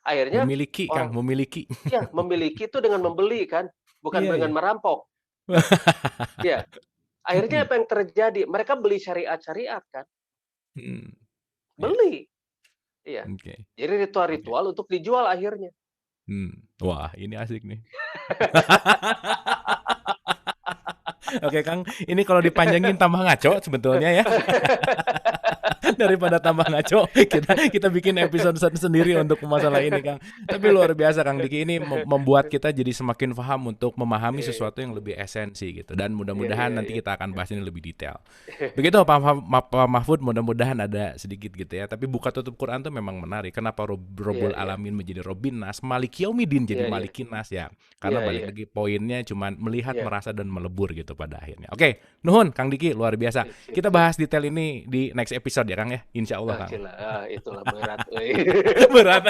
Akhirnya Memiliki, Kang, memiliki. Iya, memiliki itu dengan membeli kan, bukan dengan merampok. Iya. Akhirnya apa yang terjadi? Mereka beli syariat-syariat kan. Beli. Iya. Jadi ritual-ritual untuk dijual akhirnya. Wah, ini asik nih. Oke, Kang, ini kalau dipanjangin tambah ngaco sebetulnya ya. Daripada tambah ngaco, kita bikin episode sendiri untuk masalah ini, Kang. Tapi luar biasa, Kang Diki, ini membuat kita jadi semakin paham untuk memahami sesuatu yang lebih esensi gitu. Dan mudah-mudahan nanti kita akan bahas ini lebih detail. Begitu Pak Mahfud, mudah-mudahan ada sedikit gitu ya. Tapi buka tutup Quran tuh memang menarik. Kenapa Robbul Alamin menjadi Robbin Nas, Malik Yaumidin jadi Malikin Nas ya? Karena balik lagi poinnya cuman melihat, merasa dan melebur gitu pada akhirnya. Oke, nuhun Kang Diki, luar biasa. Kita bahas detail ini di next episode ya, Kang ya, insya Allah, Kang. Itulah berat. Berat.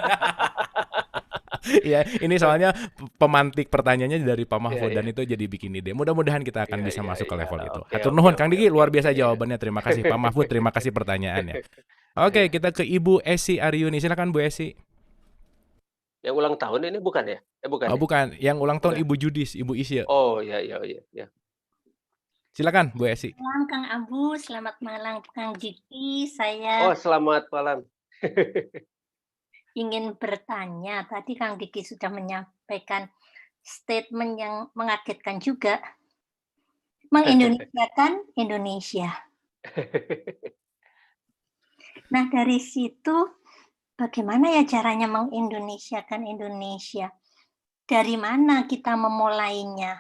Ya, ini soalnya pemantik pertanyaannya dari Pak Mahfud dan itu jadi bikin ide. Mudah-mudahan kita akan bisa masuk ke level itu. Hatur nuhun, Kang Diki, luar biasa jawabannya. Terima kasih Pak Mahfud, terima kasih pertanyaannya. Oke, kita ke Ibu Esi Aryuni. Silakan Bu Esi. Yang ulang tahun ini bukan ya? Bukan. Oh, bukan. Yang ulang tahun Ibu Judis, Ibu Isya. Oh, iya. Silakan Bu Esi. Selamat malam Kang Abu, selamat malam Kang Diki. Saya selamat malam. ingin bertanya, tadi Kang Diki sudah menyampaikan statement yang mengagetkan juga. Mengindonesiakan Indonesia. Nah, dari situ bagaimana ya caranya mengindonesiakan Indonesia? Dari mana kita memulainya?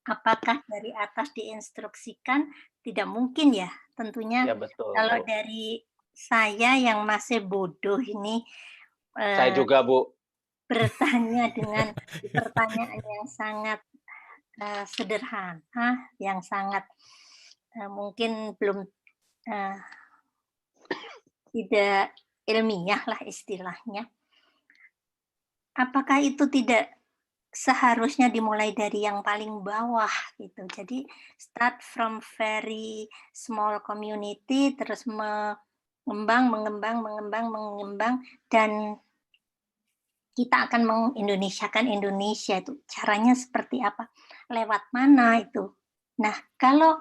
Apakah dari atas diinstruksikan? Tidak mungkin ya, tentunya Ya betul, kalau Bu. dari saya yang masih bodoh ini, Saya eee, juga, Bu. bertanya dengan pertanyaan yang sangat, sederhana, yang sangat, mungkin belum, eee, tidak ilmiah lah istilahnya. Apakah itu tidak seharusnya dimulai dari yang paling bawah gitu. Jadi start from very small community, terus mengembang, mengembang, mengembang, mengembang, dan kita akan mengindonesiakan Indonesia itu. Caranya seperti apa? Lewat mana itu? Nah, kalau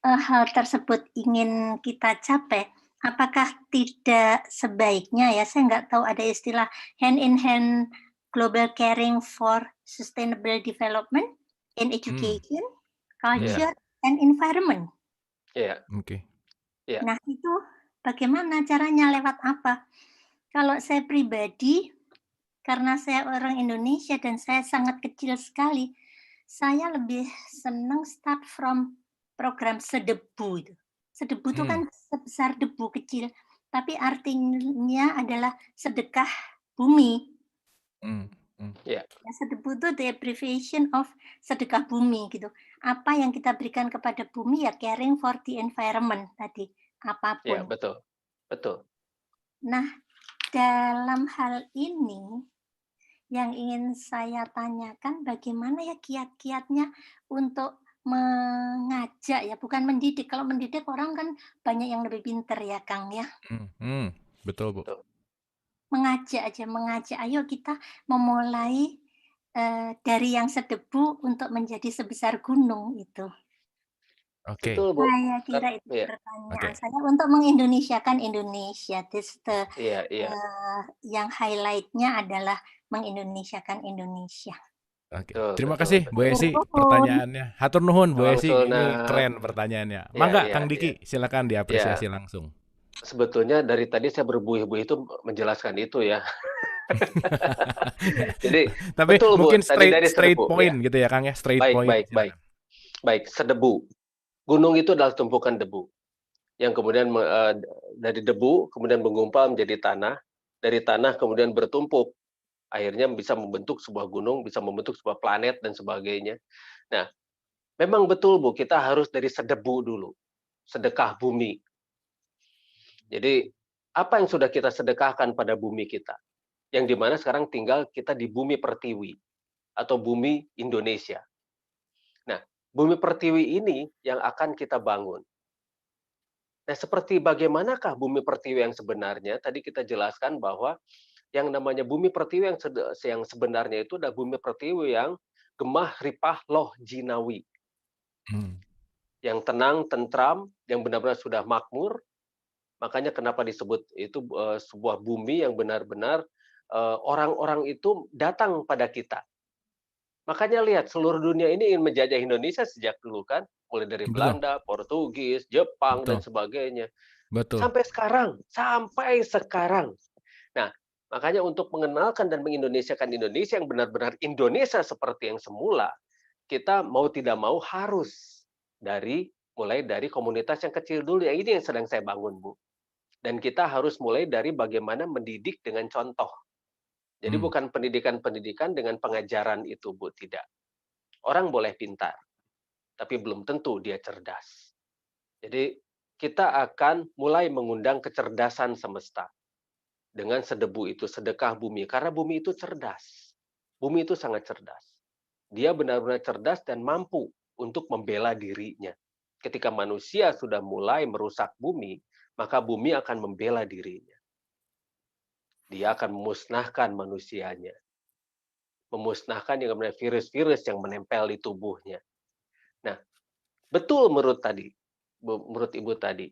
hal tersebut ingin kita capai, apakah tidak sebaiknya ya, saya nggak tahu ada istilah hand in hand global caring for sustainable development in education, Iya, culture, and environment. iya, Oke. iya. Nah, itu bagaimana caranya, lewat apa? Kalau saya pribadi, karena saya orang Indonesia dan saya sangat kecil sekali, saya lebih senang start from program Sedebu itu. Sedebu itu Hmm. kan sebesar debu kecil, tapi artinya adalah sedekah bumi. Hmm. Hmm. Iya, Ya, Sedebu itu the abbreviation of sedekah bumi gitu. Apa yang kita berikan kepada bumi ya caring for the environment tadi, iya, apapun. betul, betul. Nah, dalam hal ini yang ingin saya tanyakan bagaimana ya kiat-kiatnya untuk mengajak ya, bukan mendidik. Kalau mendidik orang kan banyak yang lebih pintar ya, Kang, ya. Betul, Bu. Betul. Mengajak aja, mengajak, ayo kita memulai, dari yang sedebu untuk menjadi sebesar gunung itu. Oke. Betul, Bu. Saya Kan kira itu iya, pertanyaan Oke. saya untuk mengindonesiakan Indonesia. This the, iya, iya. yang highlight-nya adalah mengindonesiakan Indonesia. Oke. Betul, Terima betul, kasih Bu betul. Hatur Esi nuhun. pertanyaannya. Hatur nuhun Bu Sawang Esi, Sulna. ini keren pertanyaannya. Iya, Mangga iya, Kang iya. Diki, silakan Iya, diapresiasi langsung. sebetulnya dari tadi saya berbuih-buih itu menjelaskan itu ya. Jadi Tapi betul, Bu, mungkin tadi straight dari straight Sedebu, ya. point gitu ya Kang ya, straight Baik, point baik, baik. silakan. Baik, Sedebu. Gunung itu adalah tumpukan debu yang kemudian dari debu kemudian menggumpal menjadi tanah, dari tanah kemudian bertumpuk, akhirnya bisa membentuk sebuah gunung, bisa membentuk sebuah planet dan sebagainya. Nah, memang betul, Bu, kita harus dari sedebu dulu, sedekah bumi. Jadi, apa yang sudah kita sedekahkan pada bumi kita? Yang dimana sekarang tinggal kita di bumi pertiwi atau bumi Indonesia. Nah, bumi pertiwi ini yang akan kita bangun. Nah, seperti bagaimanakah bumi pertiwi yang sebenarnya? Tadi kita jelaskan bahwa yang namanya bumi pertiwi yang sebenarnya itu adalah bumi pertiwi yang gemah, ripah, loh, jinawi. Hmm. Yang tenang, tentram, yang benar-benar sudah makmur. Makanya kenapa disebut itu sebuah bumi yang benar-benar orang-orang itu datang pada kita. Makanya lihat, seluruh dunia ini ingin menjajah Indonesia sejak dulu kan, mulai dari Betul, Belanda, Portugis, Jepang, dan betul, sebagainya. betul. Sampai sekarang. Nah, makanya untuk mengenalkan dan mengindonesiakan Indonesia yang benar-benar Indonesia seperti yang semula, kita mau tidak mau harus mulai dari komunitas yang kecil dulu. Yang ini yang sedang saya bangun, Bu. Dan kita harus mulai dari bagaimana mendidik dengan contoh. Jadi Hmm. bukan pendidikan-pendidikan dengan pengajaran itu, Bu, tidak. Orang boleh pintar, tapi belum tentu dia cerdas. Jadi kita akan mulai mengundang kecerdasan semesta dengan sedebu itu, sedekah bumi. Karena bumi itu cerdas. Bumi itu sangat cerdas. Dia benar-benar cerdas dan mampu untuk membela dirinya. Ketika manusia sudah mulai merusak bumi, maka bumi akan membela dirinya. Dia akan memusnahkan manusianya. Memusnahkan yang namanya virus-virus yang menempel di tubuhnya. Nah, betul menurut Ibu tadi,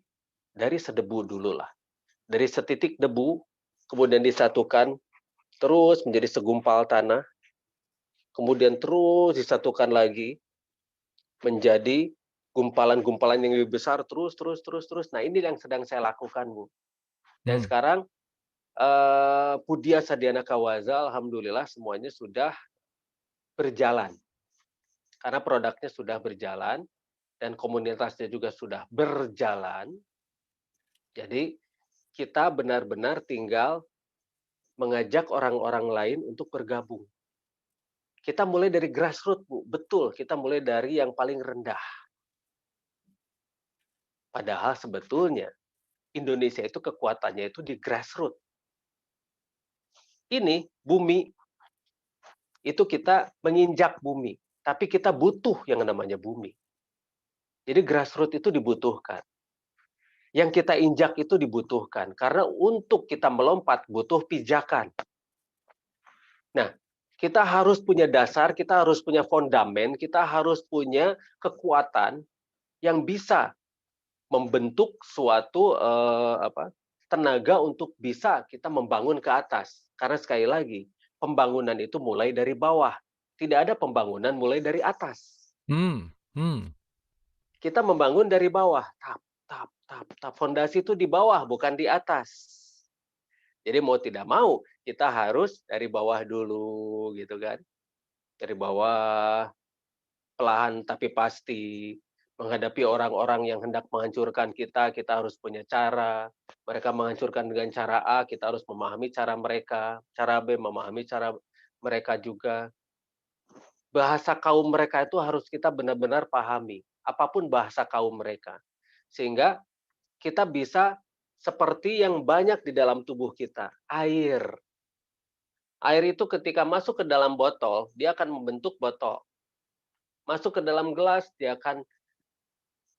dari sedebu dululah. Dari setitik debu, kemudian disatukan, terus menjadi segumpal tanah, kemudian terus disatukan lagi, menjadi gumpalan-gumpalan yang lebih besar, terus. Nah, ini yang sedang saya lakukan, Bu. Dan sekarang, Pudia Sadiana Kawaza, alhamdulillah semuanya sudah berjalan. Karena produknya sudah berjalan dan komunitasnya juga sudah berjalan. Jadi kita benar-benar tinggal mengajak orang-orang lain untuk bergabung. Kita mulai dari grassroots, Bu. Betul, kita mulai dari yang paling rendah. Padahal sebetulnya Indonesia itu kekuatannya itu di grassroots. Ini bumi, itu kita menginjak bumi. Tapi kita butuh yang namanya bumi. Jadi grassroots itu dibutuhkan. Yang kita injak itu dibutuhkan. Karena untuk kita melompat butuh pijakan. Nah, kita harus punya dasar, kita harus punya fondamen, kita harus punya kekuatan yang bisa membentuk suatu tenaga untuk bisa kita membangun ke atas. Karena sekali lagi, pembangunan itu mulai dari bawah. Tidak ada pembangunan mulai dari atas. Kita membangun dari bawah. Tap. Fondasi itu di bawah, bukan di atas. Jadi mau tidak mau, kita harus dari bawah dulu, gitu kan. Dari bawah, pelan tapi pasti. Menghadapi orang-orang yang hendak menghancurkan kita harus punya cara. Mereka menghancurkan dengan cara A, kita harus memahami cara mereka. Cara B, memahami cara mereka juga. Bahasa kaum mereka itu harus kita benar-benar pahami. Apapun bahasa kaum mereka. Sehingga kita bisa seperti yang banyak di dalam tubuh kita. Air. Air itu ketika masuk ke dalam botol, dia akan membentuk botol. Masuk ke dalam gelas, dia akan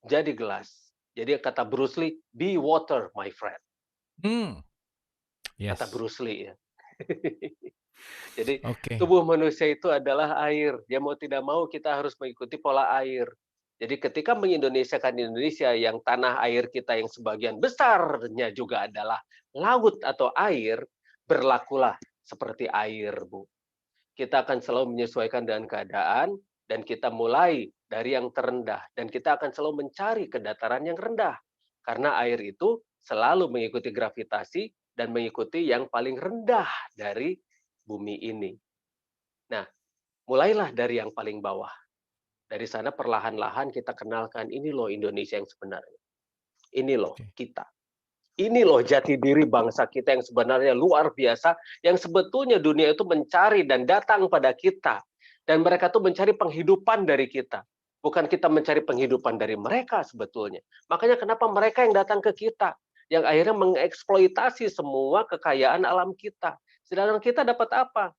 jadi gelas. Jadi kata Bruce Lee, be water, my friend. Yes. Kata Bruce Lee ya. Jadi Oke. tubuh manusia itu adalah air. Dia mau tidak mau kita harus mengikuti pola air. Jadi ketika mengindonesiakan Indonesia yang tanah air kita yang sebagian besarnya juga adalah laut atau air, berlakulah seperti air, Bu. Kita akan selalu menyesuaikan dengan keadaan dan kita mulai dari yang terendah dan kita akan selalu mencari ke dataran yang rendah. Karena air itu selalu mengikuti gravitasi dan mengikuti yang paling rendah dari bumi ini. Nah, mulailah dari yang paling bawah. Dari sana perlahan-lahan kita kenalkan, ini loh Indonesia yang sebenarnya. Ini loh kita. Ini loh jati diri bangsa kita yang sebenarnya luar biasa, yang sebetulnya dunia itu mencari dan datang pada kita. Dan mereka tuh mencari penghidupan dari kita. Bukan kita mencari penghidupan dari mereka sebetulnya. Makanya kenapa mereka yang datang ke kita, yang akhirnya mengeksploitasi semua kekayaan alam kita. Sedangkan kita dapat apa?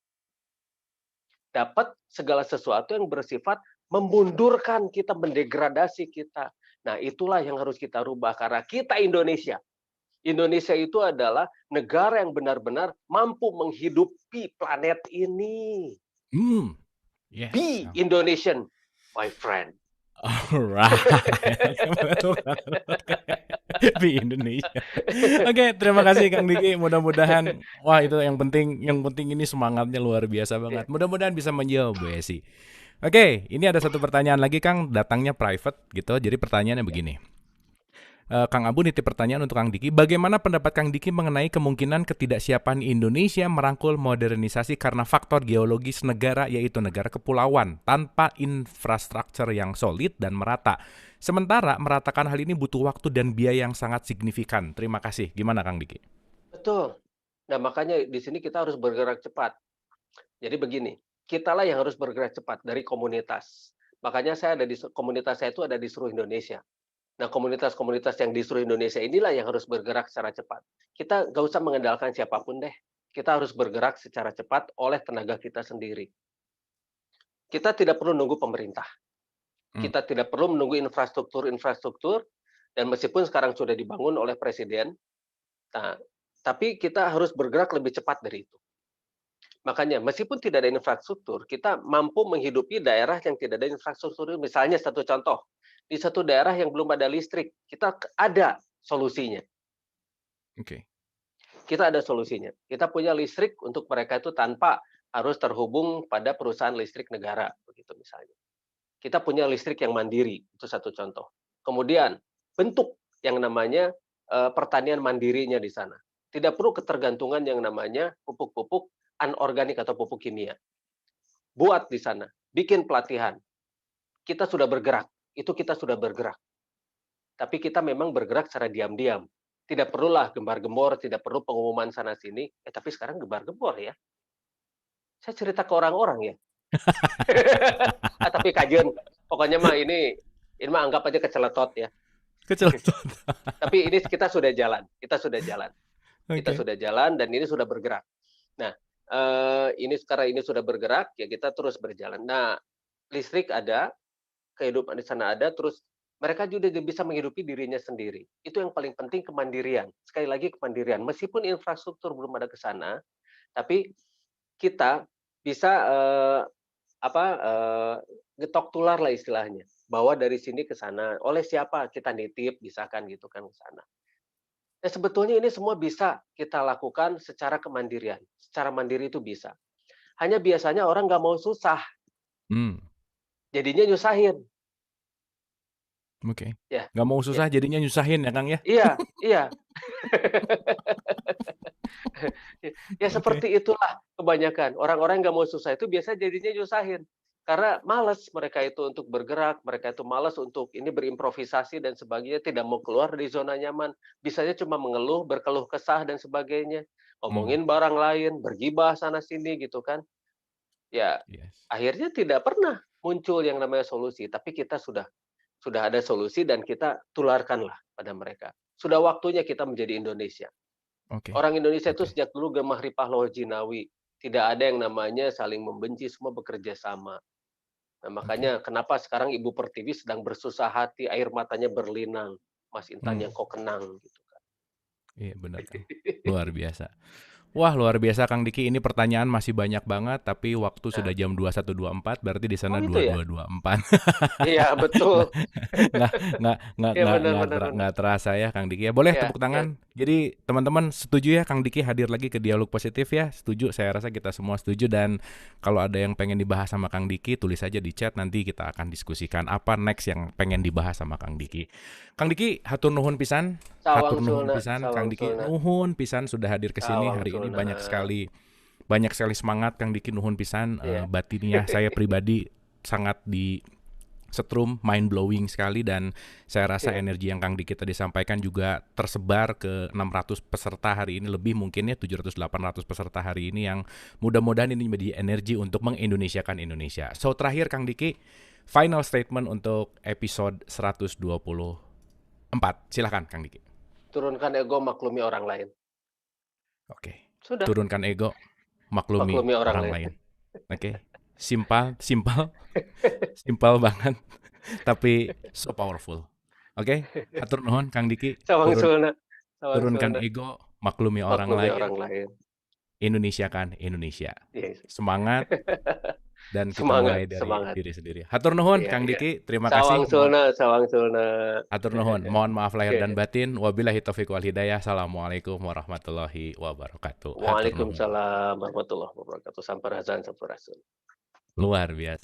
Dapat segala sesuatu yang bersifat memundurkan kita, mendegradasi kita. Nah, itulah yang harus kita rubah karena kita Indonesia. Indonesia itu adalah negara yang benar-benar mampu menghidupi planet ini. Yes. Be Indonesian, my friend. Alright. Be Indonesia. Oke, terima kasih Kang Diki. Mudah-mudahan itu yang penting ini semangatnya luar biasa banget. Mudah-mudahan bisa menjawab Bu Esi. Oke, ini ada satu pertanyaan lagi Kang, datangnya private gitu. Jadi pertanyaannya begini. Kang Abu nitip pertanyaan untuk Kang Diki. Bagaimana pendapat Kang Diki mengenai kemungkinan ketidaksiapan Indonesia merangkul modernisasi karena faktor geologis negara, yaitu negara kepulauan, tanpa infrastruktur yang solid dan merata. Sementara meratakan hal ini butuh waktu dan biaya yang sangat signifikan. Terima kasih. Gimana Kang Diki? Betul. Nah, makanya di sini kita harus bergerak cepat. Jadi begini, kitalah yang harus bergerak cepat dari komunitas. Makanya komunitas saya itu ada di seluruh Indonesia. Nah, komunitas-komunitas yang di seluruh Indonesia inilah yang harus bergerak secara cepat. Kita nggak usah mengandalkan siapapun deh. Kita harus bergerak secara cepat oleh tenaga kita sendiri. Kita tidak perlu nunggu pemerintah. Kita tidak perlu menunggu infrastruktur, dan meskipun sekarang sudah dibangun oleh Presiden, tapi kita harus bergerak lebih cepat dari itu. Makanya, meskipun tidak ada infrastruktur, kita mampu menghidupi daerah yang tidak ada infrastruktur. Misalnya satu contoh, di satu daerah yang belum ada listrik, kita ada solusinya. Oke. Kita ada solusinya. Kita punya listrik untuk mereka itu tanpa harus terhubung pada perusahaan listrik negara, begitu misalnya. Kita punya listrik yang mandiri, itu satu contoh. Kemudian bentuk yang namanya pertanian mandirinya di sana. Tidak perlu ketergantungan yang namanya pupuk-pupuk anorganik atau pupuk kimia. Buat di sana, bikin pelatihan. Kita sudah bergerak, itu kita sudah bergerak. Tapi kita memang bergerak secara diam-diam. Tidak perlulah gembar-gembor, tidak perlu pengumuman sana-sini. Tapi sekarang gembar-gembor ya. Saya cerita ke orang-orang ya. Tapi kajian, pokoknya mah ini mah anggap aja keceletot ya. Keceletot. Tapi ini kita sudah jalan, kita sudah jalan. Kita Oke. sudah jalan dan ini sudah bergerak. Nah, ini sekarang ini sudah bergerak, ya kita terus berjalan. Nah, listrik ada, kehidupan di sana ada, terus mereka juga bisa menghidupi dirinya sendiri. Itu yang paling penting, kemandirian. Sekali lagi kemandirian. Meskipun infrastruktur belum ada ke sana, tapi kita bisa getok tular lah istilahnya. Bawa dari sini ke sana. Oleh siapa? Kita nitip, bisa kan gitu kan ke sana. Ya sebetulnya ini semua bisa kita lakukan secara kemandirian. Secara mandiri itu bisa. Hanya biasanya orang nggak mau susah. Jadinya nyusahin. Oke. Ya. Nggak mau susah jadinya nyusahin ya Kang ya? Iya, iya. Ya seperti itulah kebanyakan. Orang-orang nggak mau susah itu biasa jadinya nyusahin. Karena malas mereka itu untuk bergerak, mereka itu malas untuk ini berimprovisasi dan sebagainya, tidak mau keluar dari zona nyaman. Bisanya cuma mengeluh, berkeluh kesah dan sebagainya. Ngomongin barang lain, bergibah sana sini gitu kan. Ya, akhirnya tidak pernah muncul yang namanya solusi, tapi kita sudah ada solusi dan kita tularkanlah pada mereka. Sudah waktunya kita menjadi Indonesia. Orang Indonesia itu sejak dulu gemah ripah loh jinawi. Tidak ada yang namanya saling membenci, semua bekerja sama. Nah, makanya kenapa sekarang Ibu Pertiwi sedang bersusah hati, air matanya berlinang. Mas Intan yang kok kenang gitu kan. Iya benar Kang. Luar biasa. Wah, luar biasa Kang Diki. Ini pertanyaan masih banyak banget, tapi waktu sudah jam 21.24, berarti di sana 22.24. Iya, betul. Nggak terasa ya Kang Diki ya. Boleh tepuk tangan. Jadi teman-teman setuju ya Kang Diki hadir lagi ke Dialog Positif ya? Setuju, saya rasa kita semua setuju. Dan kalau ada yang pengen dibahas sama Kang Diki, tulis aja di chat, nanti kita akan diskusikan apa next yang pengen dibahas sama Kang Diki. Kang Diki, hatur nuhun pisan. Hatur nuhun pisan, Kang Diki. Nuhun pisan sudah hadir ke sini hari ini. Banyak sekali semangat Kang Diki, nuhun pisan. Batinnya saya pribadi sangat di setrum, mind blowing sekali, dan saya rasa energi yang Kang Diki tadi sampaikan juga tersebar ke 600 peserta hari ini, lebih mungkin ya 700-800 peserta hari ini, yang mudah-mudahan ini menjadi energi untuk mengindonesiakan Indonesia. So terakhir Kang Diki, final statement untuk episode 124. Silakan Kang Diki. Turunkan ego, maklumi orang lain. Oke. Sudah. Turunkan ego, maklumi orang lain. Oke. Simpel banget, tapi so powerful. Oke. Hatur nuhun Kang Diki. Turunkan ego, maklumi orang lain. Indonesiakan Indonesia. Semangat. Dan kita mulai dari diri sendiri. Hatur nuhun Kang Diki, terima kasih. Sawang sulna. Hatur nuhun, mohon maaf lahir dan batin. Wabillahi taufiq wal hidayah. Assalamualaikum warahmatullahi wabarakatuh. Waalaikumsalam warahmatullahi wabarakatuh. Sampurasun. Luar biasa.